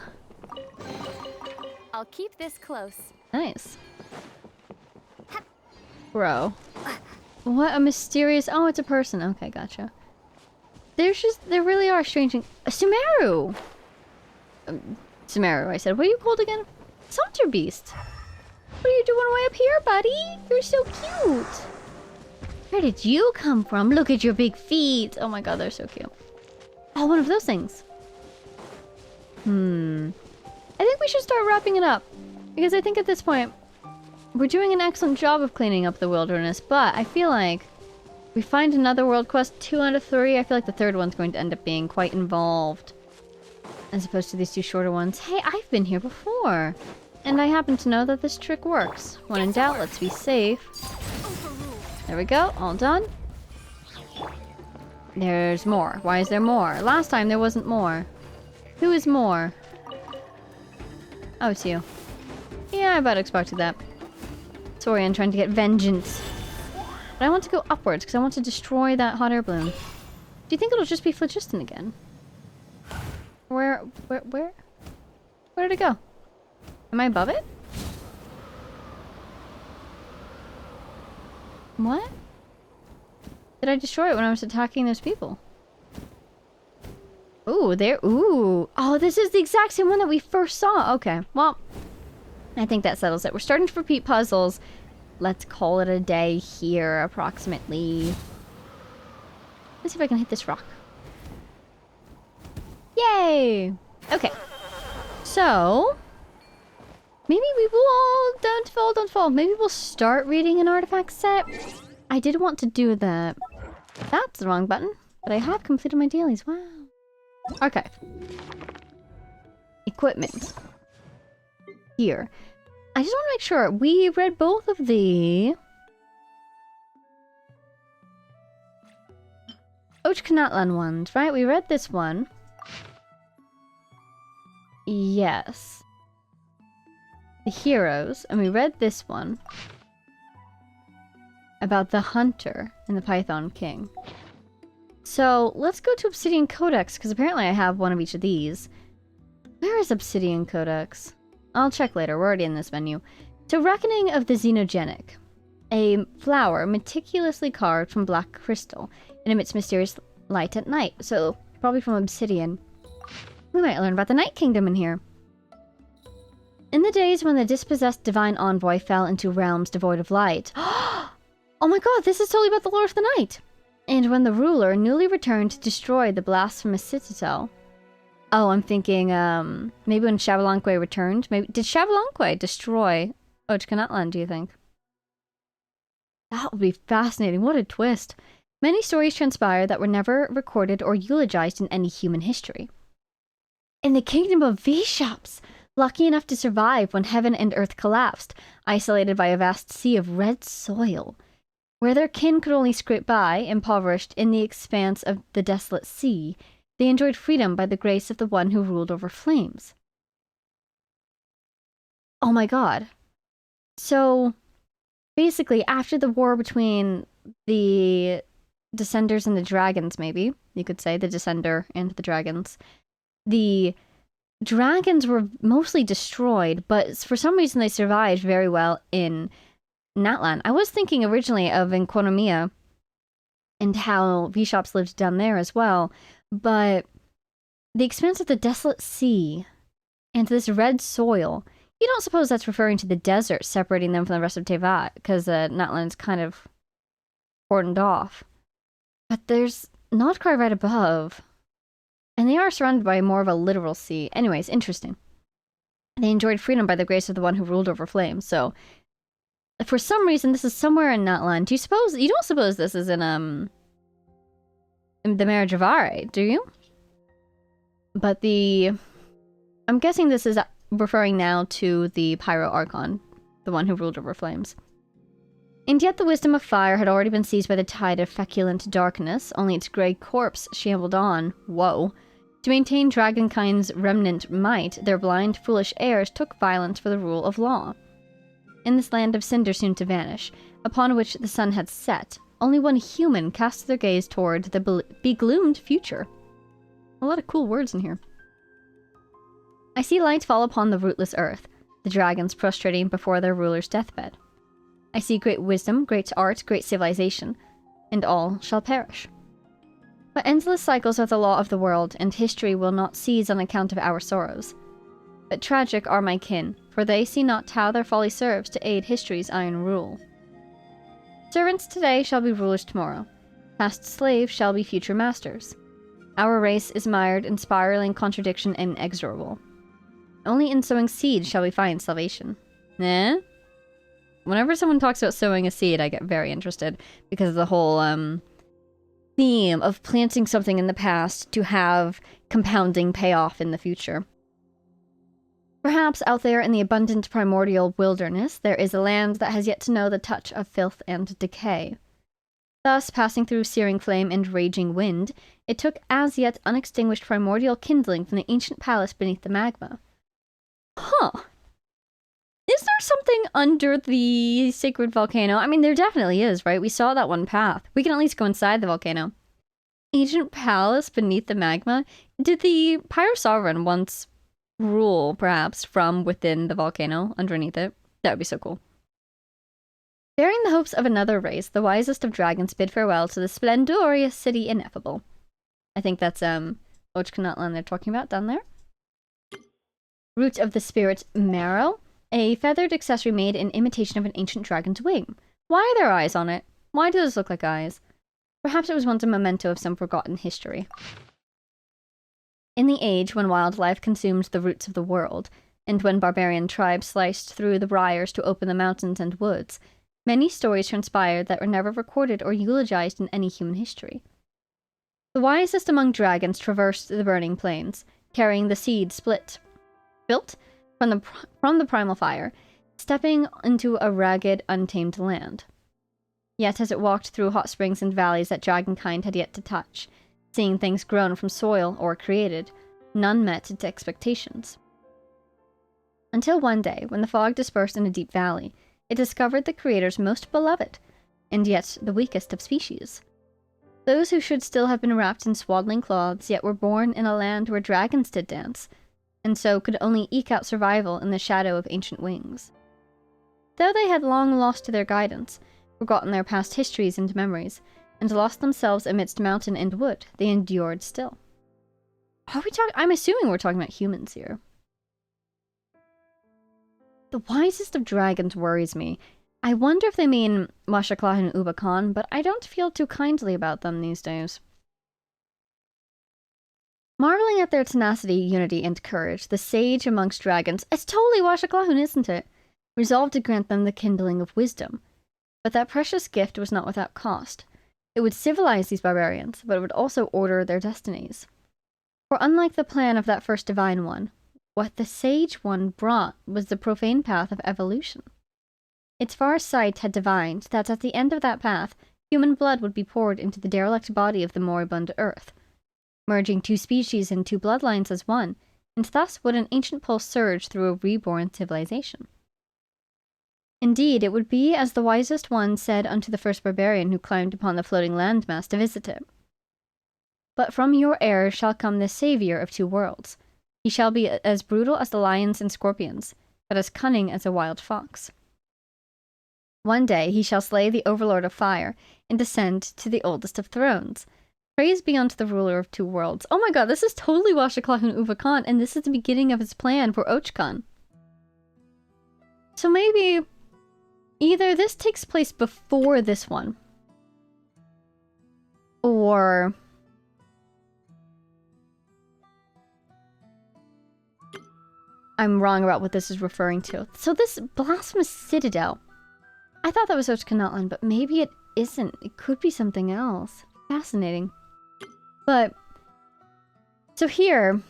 I'll keep this close. Nice. Bro. What a mysterious... Oh, it's a person. Okay, gotcha. There really are strange things. Sumeru! Sumeru, I said. What are you called again? Saunter Beast. What are you doing way up here, buddy? You're so cute. Where did you come from? Look at your big feet. Oh my god, they're so cute. Oh, one of those things. I think we should start wrapping it up. Because I think at this point, we're doing an excellent job of cleaning up the wilderness, but I feel like we find another world quest 2 out of 3. I feel like the 3rd one's going to end up being quite involved. As opposed to these 2 shorter ones. Hey, I've been here before. And I happen to know that this trick works. When in doubt, let's be safe. There we go, all done. There's more. Why is there more? Last time there wasn't more. Who is more? Oh, it's you. Yeah, I about expected that. Sorry, I'm trying to get vengeance. But I want to go upwards because I want to destroy that hot air balloon. Do you think it'll just be phlogiston again? Where did it go? Am I above it? What? Did I destroy it when I was attacking those people? Ooh, there. Ooh. Oh, this is the exact same one that we first saw. Okay, well, I think that settles it. We're starting to repeat puzzles. Let's call it a day here, approximately. Let's see if I can hit this rock. Yay! Okay. So, maybe we will... Don't fall. Maybe we'll start reading an artifact set. I did want to do that. That's the wrong button. But I have completed my dailies. Wow. Archive. Equipment. Here. I just want to make sure. We read both of the... Ochkanatlan ones, right? We read this one. Yes. The heroes. And we read this one. About the hunter and the Python King. So, let's go to Obsidian Codex, because apparently I have one of each of these. Where is Obsidian Codex? I'll check later, we're already in this menu. So, Reckoning of the Xenogenic. A flower meticulously carved from black crystal and emits mysterious light at night. So, probably from obsidian. We might learn about the Night Kingdom in here. In the days when the dispossessed divine envoy fell into realms devoid of light. Oh my god, this is totally about the Lord of the Night! And when the ruler, newly returned to destroy the blasphemous citadel. Oh, I'm thinking, maybe when Xabalanque returned? Maybe did Xabalanque destroy Natlan, do you think? That would be fascinating. What a twist. Many stories transpire that were never recorded or eulogized in any human history. In the kingdom of Vishops, lucky enough to survive when heaven and earth collapsed, isolated by a vast sea of red soil, where their kin could only scrape by, impoverished in the expanse of the desolate sea, they enjoyed freedom by the grace of the one who ruled over flames. Oh my god. So, basically, after the war between the Descenders and the Dragons, maybe, you could say, the Descender and the Dragons, the dragons were mostly destroyed, but for some reason they survived very well in Natlan. I was thinking originally of Enconomia and how Vishops lived down there as well, but the expanse of the desolate sea and this red soil, you don't suppose that's referring to the desert separating them from the rest of Tevat, because Natlan's kind of cordoned off. But there's Notcry right above, and they are surrounded by more of a literal sea. Anyways, interesting. They enjoyed freedom by the grace of the one who ruled over flames, so for some reason this is somewhere in Natlan. You don't suppose this is in the Marriage of Are, do you? But I'm guessing this is referring now to the Pyro Archon, the one who ruled over flames. And yet the wisdom of fire had already been seized by the tide of feculent darkness, only its grey corpse shambled on, woe. To maintain dragonkind's remnant might, their blind, foolish heirs took violence for the rule of law. In this land of cinder soon to vanish, upon which the sun had set, only one human cast their gaze toward the begloomed future. A lot of cool words in here. I see light fall upon the rootless earth, the dragons prostrating before their ruler's deathbed. I see great wisdom, great art, great civilization, and all shall perish. But endless cycles are the law of the world, and history will not cease on account of our sorrows. But tragic are my kin, for they see not how their folly serves to aid history's iron rule. Servants today shall be rulers tomorrow. Past slaves shall be future masters. Our race is mired in spiraling contradiction inexorable. Only in sowing seed shall we find salvation. Eh? Whenever someone talks about sowing a seed, I get very interested, because of the whole, theme of planting something in the past to have compounding payoff in the future. Perhaps out there in the abundant primordial wilderness, there is a land that has yet to know the touch of filth and decay. Thus, passing through searing flame and raging wind, it took as yet unextinguished primordial kindling from the ancient palace beneath the magma. Huh. Is there something under the sacred volcano? I mean, there definitely is, right? We saw that one path. We can at least go inside the volcano. Ancient palace beneath the magma? Did the Pyro Sovereign once rule, perhaps, from within the volcano, underneath it? That would be so cool. Bearing the hopes of another race, the wisest of dragons bid farewell to the splendorous city ineffable. I think that's, Ochkanatlan they're talking about down there. Root of the spirit marrow. A feathered accessory made in imitation of an ancient dragon's wing. Why are there eyes on it? Why does this look like eyes? Perhaps it was once a memento of some forgotten history. In the age when wildlife consumed the roots of the world, and when barbarian tribes sliced through the briars to open the mountains and woods, many stories transpired that were never recorded or eulogized in any human history. The wisest among dragons traversed the burning plains, carrying the seed built from the primal fire, stepping into a ragged, untamed land. Yet as it walked through hot springs and valleys that dragonkind had yet to touch, seeing things grown from soil or created, none met its expectations. Until one day, when the fog dispersed in a deep valley, it discovered the creator's most beloved, and yet the weakest of species. Those who should still have been wrapped in swaddling cloths, yet were born in a land where dragons did dance, and so could only eke out survival in the shadow of ancient wings. Though they had long lost their guidance, forgotten their past histories and memories, and lost themselves amidst mountain and wood, they endured still. I'm assuming we're talking about humans here. The wisest of dragons worries me. I wonder if they mean Washaklah and Ubakan, but I don't feel too kindly about them these days. Marveling at their tenacity, unity, and courage, the sage amongst dragons... It's totally Washaklahun, isn't it? resolved to grant them the kindling of wisdom. But that precious gift was not without cost. It would civilize these barbarians, but it would also order their destinies. For unlike the plan of that first divine one, what the sage one brought was the profane path of evolution. Its far sight had divined that at the end of that path, human blood would be poured into the derelict body of the moribund earth, merging two species and two bloodlines as one, and thus would an ancient pulse surge through a reborn civilization. Indeed, it would be as the wisest one said unto the first barbarian who climbed upon the floating landmass to visit it. But from your heirs shall come the savior of two worlds. He shall be as brutal as the lions and scorpions, but as cunning as a wild fox. One day he shall slay the overlord of fire and descend to the oldest of thrones. Praise be unto the ruler of two worlds. Oh my god, this is totally Washaclahun Uva Khan, and this is the beginning of his plan for Ochkon. So maybe either this takes place before this one, or I'm wrong about what this is referring to. So this blasphemous citadel, I thought that was Ochkon, but maybe it isn't. It could be something else. Fascinating. But so here,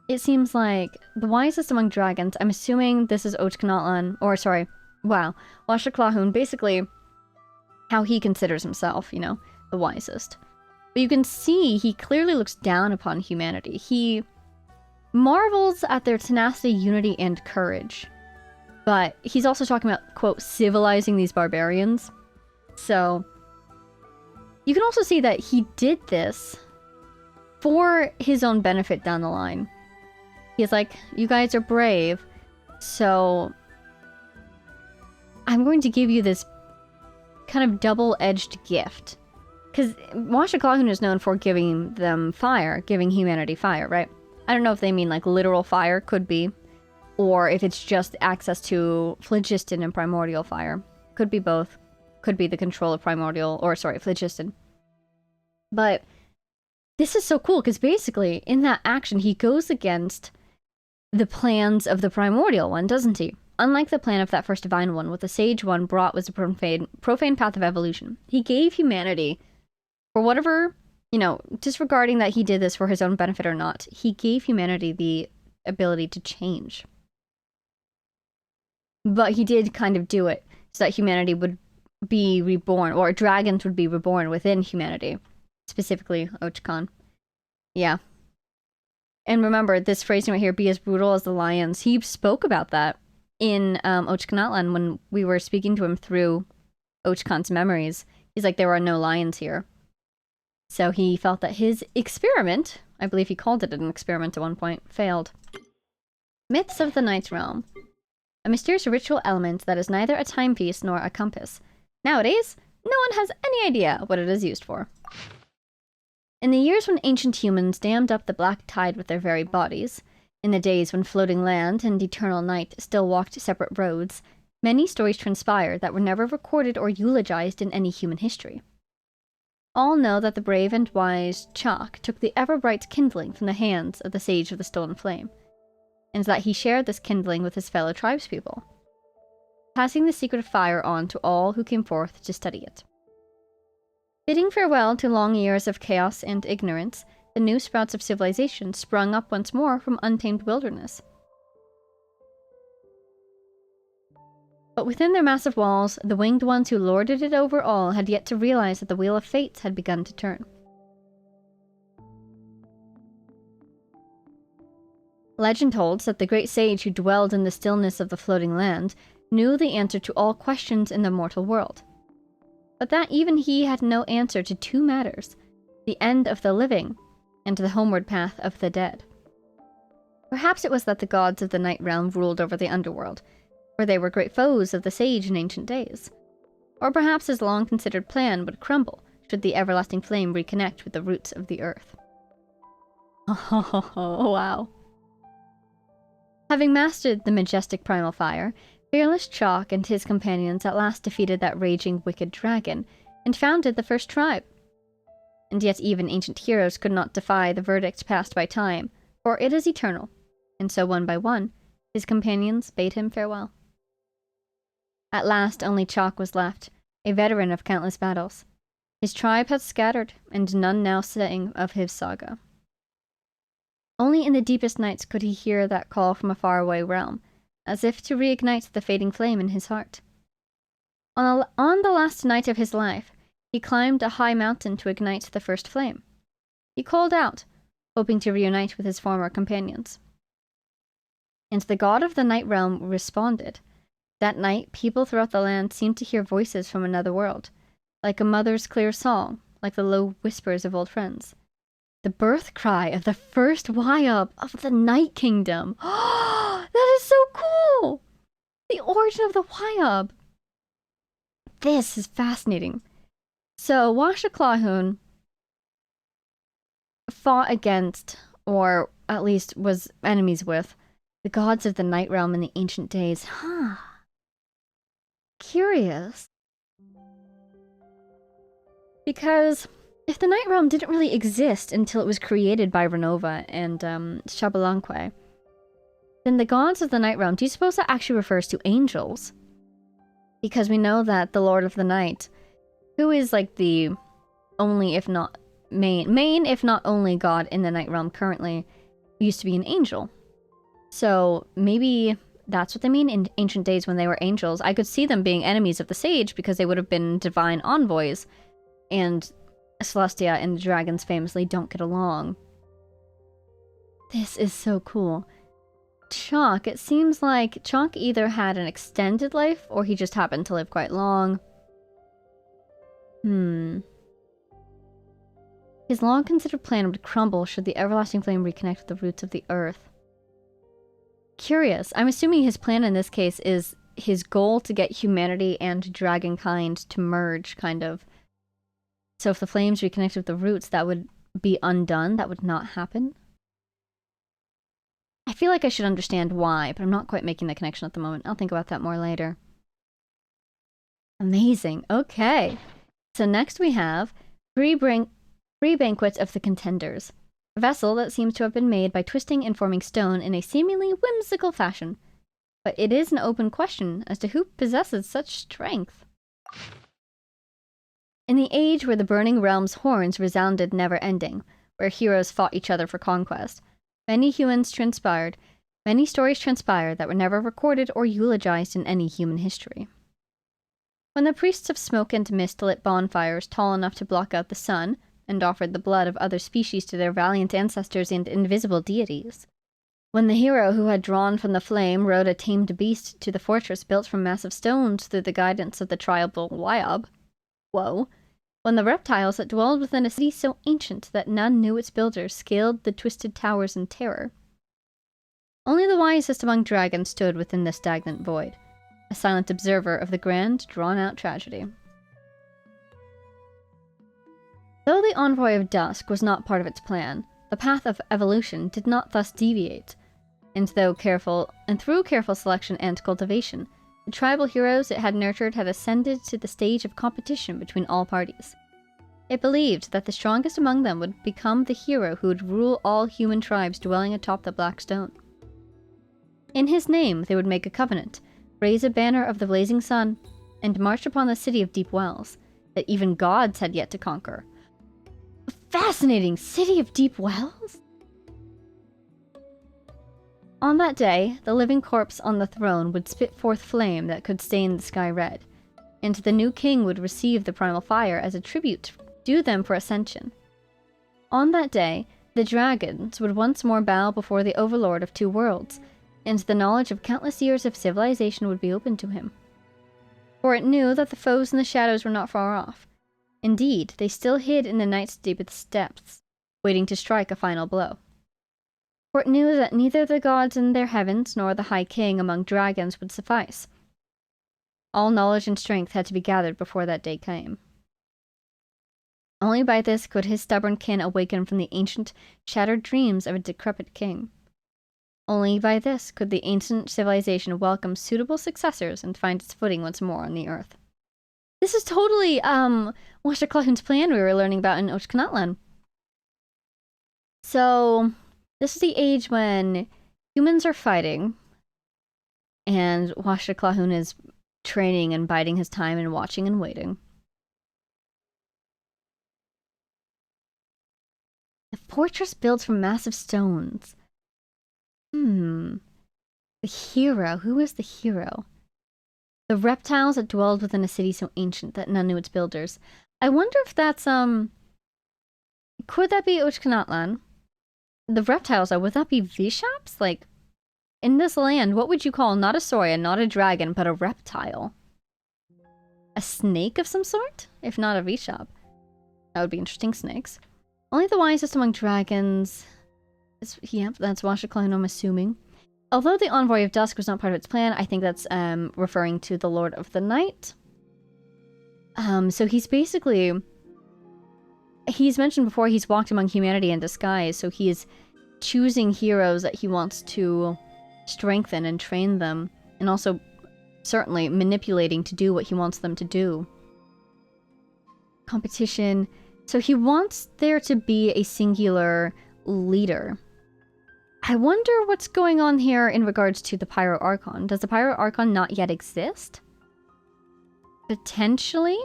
it seems like the wisest among dragons. I'm assuming this is Ochkon, or sorry, wow, Washaclahun, basically how he considers himself, you know, the wisest. But you can see he clearly looks down upon humanity. He marvels at their tenacity, unity, and courage. But he's also talking about, quote, civilizing these barbarians. So you can also see that he did this for his own benefit down the line. He's like, you guys are brave, so I'm going to give you this kind of double-edged gift. Because Washaclahun is known for giving them fire, giving humanity fire, right? I don't know if they mean like literal fire, could be. Or if it's just access to phlogiston and primordial fire. Could be both. Could be the control of primordial, or sorry, phlogiston. But this is so cool, because basically, in that action, he goes against the plans of the primordial one, doesn't he? Unlike the plan of that first divine one, what the sage one brought was a profane path of evolution. He gave humanity, for whatever, you know, disregarding that he did this for his own benefit or not, he gave humanity the ability to change. But he did kind of do it so that humanity would be reborn, or dragons would be reborn within humanity. Specifically, Ochkon. Yeah. And remember, this phrasing right here, be as brutal as the lions, he spoke about that in Ochkon when we were speaking to him through Ochkon's memories. He's like, there are no lions here. So he felt that his experiment, I believe he called it an experiment at one point, failed. Myths of the Night Realm. A mysterious ritual element that is neither a timepiece nor a compass. Nowadays, no one has any idea what it is used for. In the years when ancient humans dammed up the black tide with their very bodies, in the days when floating land and eternal night still walked separate roads, many stories transpired that were never recorded or eulogized in any human history. All know that the brave and wise Chalk took the ever-bright kindling from the hands of the Sage of the Stolen Flame, and that he shared this kindling with his fellow tribespeople, passing the secret of fire on to all who came forth to study it. Bidding farewell to long years of chaos and ignorance, the new sprouts of civilization sprung up once more from untamed wilderness. But within their massive walls, the winged ones who lorded it over all had yet to realize that the wheel of fate had begun to turn. Legend holds that the great sage who dwelled in the stillness of the floating land knew the answer to all questions in the mortal world. But that even he had no answer to two matters, the end of the living and the homeward path of the dead. Perhaps it was that the gods of the night realm ruled over the underworld, for they were great foes of the sage in ancient days. Or perhaps his long-considered plan would crumble should the everlasting flame reconnect with the roots of the earth. Oh, wow. Having mastered the majestic primal fire, fearless Chalk and his companions at last defeated that raging wicked dragon, and founded the first tribe. And yet even ancient heroes could not defy the verdict passed by time, for it is eternal, and so one by one, his companions bade him farewell. At last, only Chalk was left, a veteran of countless battles. His tribe had scattered, and none now sang of his saga. Only in the deepest nights could he hear that call from a faraway realm, as if to reignite the fading flame in his heart. On the last night of his life, he climbed a high mountain to ignite the first flame. He called out, hoping to reunite with his former companions. And the god of the night realm responded. That night, people throughout the land seemed to hear voices from another world, like a mother's clear song, like the low whispers of old friends. The birth cry of the first Wyab of the Night Kingdom. That is so cool! The origin of the Wyab. This is fascinating. So, Washaclahun fought against, or at least was enemies with, the gods of the Night Realm in the ancient days. Curious. Because if the Night Realm didn't really exist until it was created by Renova and Xbalanque, then the gods of the Night Realm, do you suppose that actually refers to angels? Because we know that the Lord of the Night, who is like the only, if not main, if not only god in the Night Realm currently, used to be an angel. So maybe that's what they mean in ancient days when they were angels. I could see them being enemies of the Sage because they would have been divine envoys, and Celestia and the dragons famously don't get along. This is so cool. Chalk, it seems like Chalk either had an extended life or he just happened to live quite long. His long-considered plan would crumble should the everlasting flame reconnect with the roots of the earth. Curious. I'm assuming his plan in this case is his goal to get humanity and dragonkind to merge, kind of. So if the flames reconnect with the roots, that would be undone. That would not happen. I feel like I should understand why, but I'm not quite making the connection at the moment. I'll think about that more later. Amazing. Okay. So next we have Free Banquet of the Contenders. A vessel that seems to have been made by twisting and forming stone in a seemingly whimsical fashion. But it is an open question as to who possesses such strength. In the age where the burning realm's horns resounded never-ending, where heroes fought each other for conquest, many stories transpired that were never recorded or eulogized in any human history. When the priests of smoke and mist lit bonfires tall enough to block out the sun, and offered the blood of other species to their valiant ancestors and invisible deities. When the hero who had drawn from the flame rode a tamed beast to the fortress built from massive stones through the guidance of the tribal Wyab. When the reptiles that dwelled within a city so ancient that none knew its builders scaled the twisted towers in terror. Only the wisest among dragons stood within the stagnant void, a silent observer of the grand, drawn-out tragedy. Though the Envoy of Dusk was not part of its plan, the path of evolution did not thus deviate, and through careful selection and cultivation, the tribal heroes it had nurtured had ascended to the stage of competition between all parties. It believed that the strongest among them would become the hero who would rule all human tribes dwelling atop the Black Stone. In his name they would make a covenant, raise a banner of the blazing sun, and march upon the city of deep wells, that even gods had yet to conquer. A fascinating city of deep wells? On that day, the living corpse on the throne would spit forth flame that could stain the sky red, and the new king would receive the primal fire as a tribute due them for ascension. On that day, the dragons would once more bow before the overlord of two worlds, and the knowledge of countless years of civilization would be open to him. For it knew that the foes in the shadows were not far off. Indeed, they still hid in the night's deepest depths, waiting to strike a final blow. For it knew that neither the gods in their heavens nor the High King among dragons would suffice. All knowledge and strength had to be gathered before that day came. Only by this could his stubborn kin awaken from the ancient, shattered dreams of a decrepit king. Only by this could the ancient civilization welcome suitable successors and find its footing once more on the earth. This is totally, Washaclahun's plan we were learning about in Oshkanatlan. So, this is the age when humans are fighting, and Washaclahun is training and biding his time and watching and waiting. The fortress built from massive stones. The hero. Who is the hero? The reptiles that dwelled within a city so ancient that none knew its builders. I wonder if that's, could that be Ushkanatlan? The reptiles, though, would that be Vishaps? Like, in this land, what would you call not a Saurian, not a dragon, but a reptile? A snake of some sort? If not a Vishap. That would be interesting, snakes. Only the wisest among dragons. Yep, that's Washaclan, I'm assuming. Although the Envoy of Dusk was not part of its plan, I think that's referring to the Lord of the Night. So he's basically... He's mentioned before he's walked among humanity in disguise, so he is choosing heroes that he wants to strengthen and train them, and also certainly manipulating to do what he wants them to do. Competition. So he wants there to be a singular leader. I wonder what's going on here in regards to the Pyro Archon. Does the Pyro Archon not yet exist? Potentially?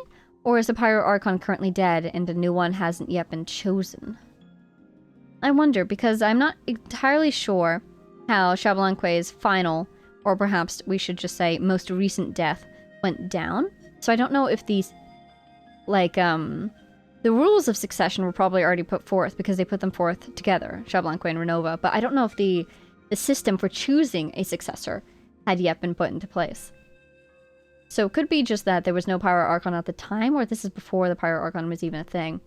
Or is the Pyro Archon currently dead and a new one hasn't yet been chosen? I wonder, because I'm not entirely sure how Xabalanque's final, or perhaps we should just say most recent death, went down. So I don't know if these, like, the rules of succession were probably already put forth because they put them forth together, Xabalanque and Renova, but I don't know if the system for choosing a successor had yet been put into place. So it could be just that there was no Pyro Archon at the time, or this is before the Pyro Archon was even a thing.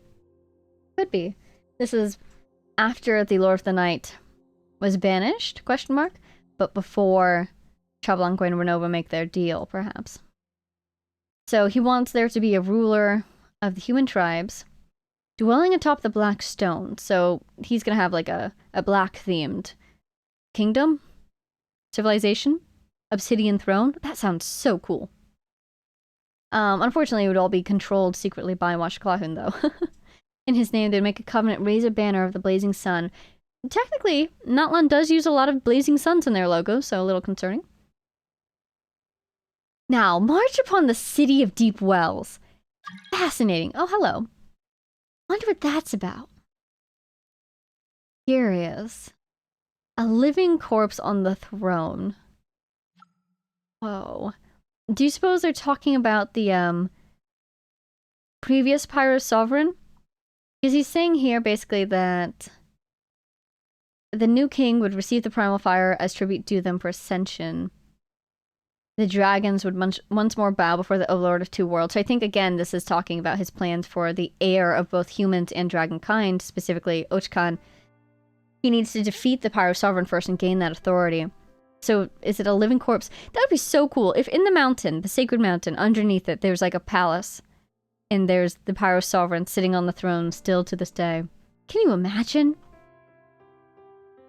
Could be. This is after the Lord of the Night was banished, question mark, but before Xabalanque and Renova make their deal, perhaps. So he wants there to be a ruler of the human tribes dwelling atop the black stone. So he's gonna have like a black-themed kingdom? Civilization? Obsidian throne? That sounds so cool. Unfortunately, it would all be controlled secretly by Washclahun, though. In his name, they'd make a covenant, raise a banner of the blazing sun. Technically, Natlan does use a lot of blazing suns in their logo, so a little concerning. Now, march upon the city of deep wells. Fascinating. Oh, hello. Wonder what that's about. Curious. A living corpse on the throne. Whoa. Do you suppose they're talking about the, previous Pyro Sovereign? Because he's saying here, basically, that the new king would receive the primal fire as tribute due them for ascension. The dragons would once more bow before the overlord of two worlds. So I think, again, this is talking about his plans for the heir of both humans and dragonkind, specifically Ochkan. He needs to defeat the Pyro Sovereign first and gain that authority. So, is it a living corpse? That would be so cool. If in the mountain, the sacred mountain, underneath it, there's like a palace. And there's the Pyro Sovereign sitting on the throne still to this day. Can you imagine?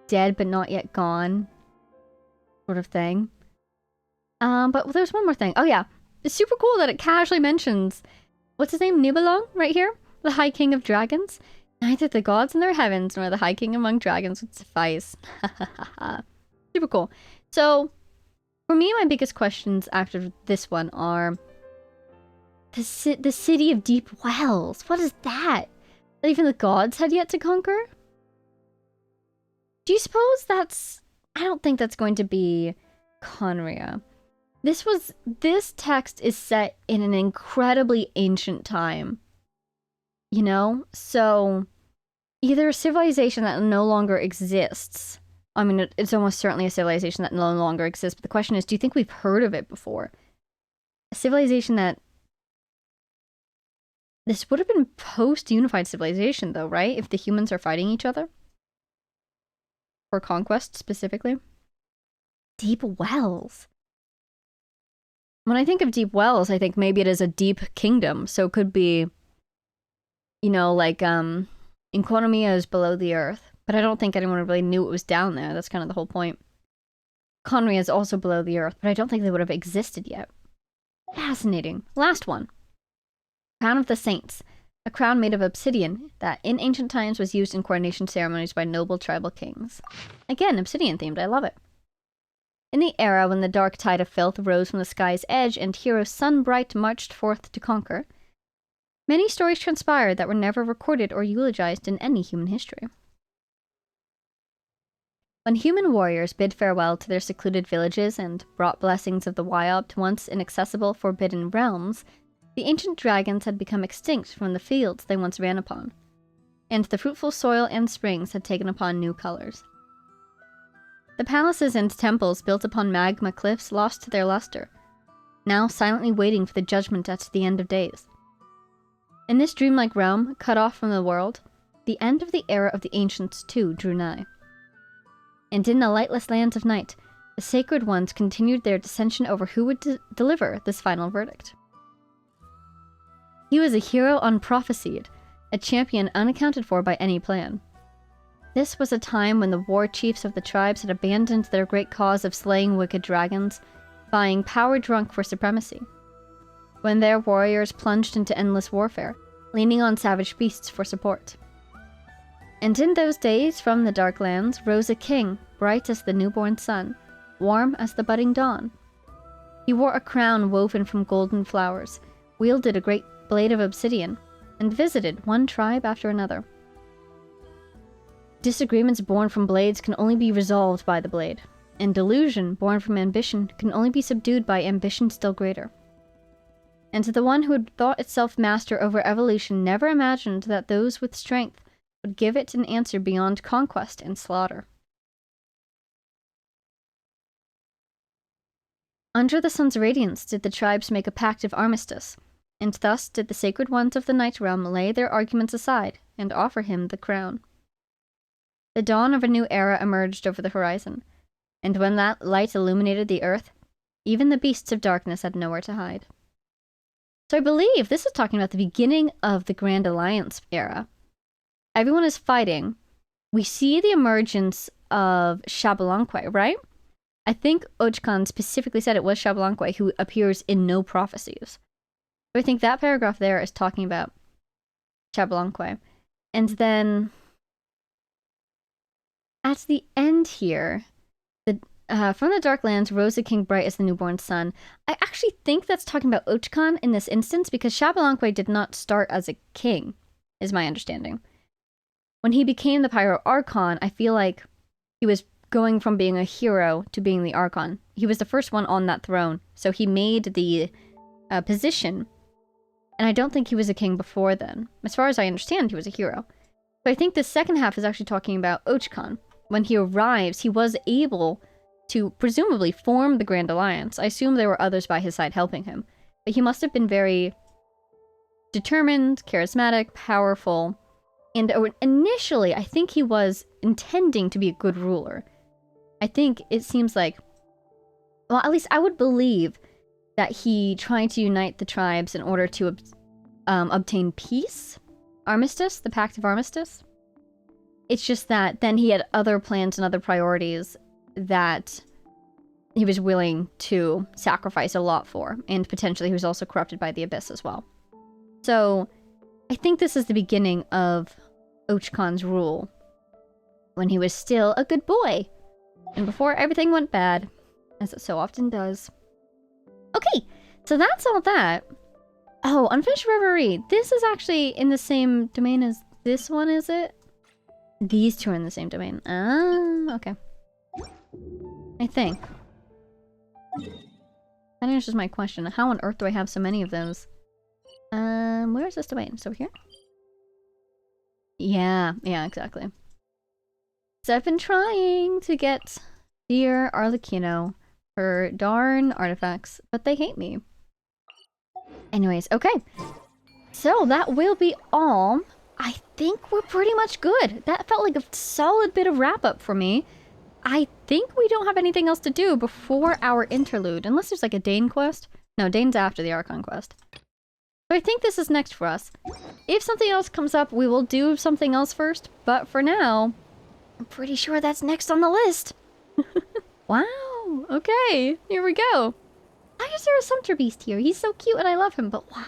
Dead but not yet gone. Sort of thing. But there's one more thing. Oh yeah. It's super cool that it casually mentions... What's his name? Nibelung? Right here? The High King of Dragons? Neither the gods in their heavens nor the High King among dragons would suffice. Super cool. So, for me, my biggest questions after this one are... The city of deep wells. What is that? That even the gods had yet to conquer? Do you suppose that's... I don't think that's going to be Conria. This text is set in an incredibly ancient time. You know? So, either a civilization that no longer exists. I mean, it's almost certainly a civilization that no longer exists, but the question is, do you think we've heard of it before? A civilization that... This would have been post-unified civilization, though, right? If the humans are fighting each other? For conquest, specifically? Deep wells. When I think of deep wells, I think maybe it is a deep kingdom. So it could be, you know, like, Inquonomia is below the earth. But I don't think anyone really knew it was down there. That's kind of the whole point. Conria is also below the earth, but I don't think they would have existed yet. Fascinating. Last one. Crown of the Saints. A crown made of obsidian that in ancient times was used in coronation ceremonies by noble tribal kings. Again, obsidian themed. I love it. In the era when the dark tide of filth rose from the sky's edge and heroes Sunbright marched forth to conquer, many stories transpired that were never recorded or eulogized in any human history. When human warriors bid farewell to their secluded villages and brought blessings of the wild to once inaccessible forbidden realms, the ancient dragons had become extinct from the fields they once ran upon, and the fruitful soil and springs had taken upon new colors. The palaces and temples built upon magma cliffs lost their luster, now silently waiting for the judgment at the end of days. In this dreamlike realm, cut off from the world, the end of the era of the ancients too drew nigh. And in the lightless lands of night, the sacred ones continued their dissension over who would deliver this final verdict. He was a hero unprophesied, a champion unaccounted for by any plan. This was a time when the war chiefs of the tribes had abandoned their great cause of slaying wicked dragons, vying power-drunk for supremacy. When their warriors plunged into endless warfare, leaning on savage beasts for support. And in those days, from the dark lands, rose a king, bright as the newborn sun, warm as the budding dawn. He wore a crown woven from golden flowers, wielded a great blade of obsidian, and visited one tribe after another. Disagreements born from blades can only be resolved by the blade, and delusion born from ambition can only be subdued by ambition still greater. And the one who had thought itself master over evolution never imagined that those with strength would give it an answer beyond conquest and slaughter. Under the sun's radiance did the tribes make a pact of armistice, and thus did the sacred ones of the night realm lay their arguments aside and offer him the crown. The dawn of a new era emerged over the horizon, and when that light illuminated the earth, even the beasts of darkness had nowhere to hide. So I believe this is talking about the beginning of the Grand Alliance era. Everyone is fighting. We see the emergence of Xbalanque, right? I think Ochkan specifically said it was Xbalanque who appears in no prophecies. So I think that paragraph there is talking about Xbalanque. And then at the end here, from the dark lands rose a king bright as the newborn sun. I actually think that's talking about Ochkan in this instance because Xbalanque did not start as a king, is my understanding. When he became the Pyro Archon, I feel like he was going from being a hero to being the Archon. He was the first one on that throne, so he made the position. And I don't think he was a king before then. As far as I understand, he was a hero. But I think the second half is actually talking about Ochkan. When he arrives, he was able to presumably form the Grand Alliance. I assume there were others by his side helping him. But he must have been very determined, charismatic, powerful. And initially, I think he was intending to be a good ruler. I think it seems like, well, at least I would believe that he tried to unite the tribes in order to obtain peace. Armistice, the Pact of Armistice. It's just that then he had other plans and other priorities that he was willing to sacrifice a lot for. And potentially he was also corrupted by the Abyss as well. So I think this is the beginning of Ochkan's rule, when he was still a good boy, and before everything went bad, as it so often does. Okay, so that's all that. Oh, Unfinished Reverie. This is actually in the same domain as this one, is it? These two are in the same domain. Ah, okay. I think. That answers my question. How on earth do I have so many of those? Where is this domain? So here? Yeah, exactly. So I've been trying to get dear Arlecchino her darn artifacts, but they hate me. Anyways, okay. So that will be all. I think we're pretty much good. That felt like a solid bit of wrap-up for me. I think we don't have anything else to do before our interlude, unless there's like a Dane quest. No, Dane's after the Archon quest. So I think this is next for us. If something else comes up, we will do something else first. But for now, I'm pretty sure that's next on the list. Wow. Okay. Here we go. Why is there a Sumpter Beast here? He's so cute and I love him, but why?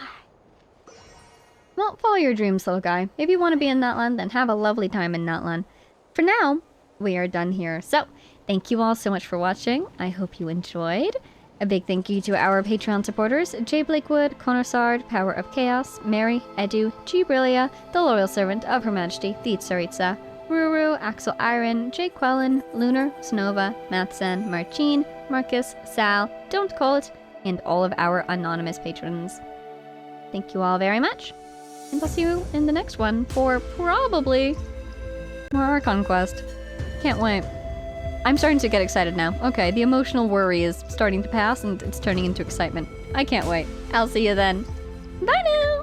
Well, follow your dreams, little guy. If you want to be in Natlan, then have a lovely time in Natlan. For now, we are done here. So, Thank you all so much for watching. I hope you enjoyed. A big thank you to our Patreon supporters, Jay Blakewood, Konosard, Power of Chaos, Mary, Edu, G. Brillia, The Loyal Servant of Her Majesty, the Tsaritsa, Ruru, Axel Iron, Jay Quellen, Lunar, Snova, Mattsen, Marcin, Marcus, Sal, Don't Call It, and all of our anonymous patrons. Thank you all very much, and I'll see you in the next one for probably more Archon Quest. Can't wait. I'm starting to get excited now. Okay, the emotional worry is starting to pass and it's turning into excitement. I can't wait. I'll see you then. Bye now!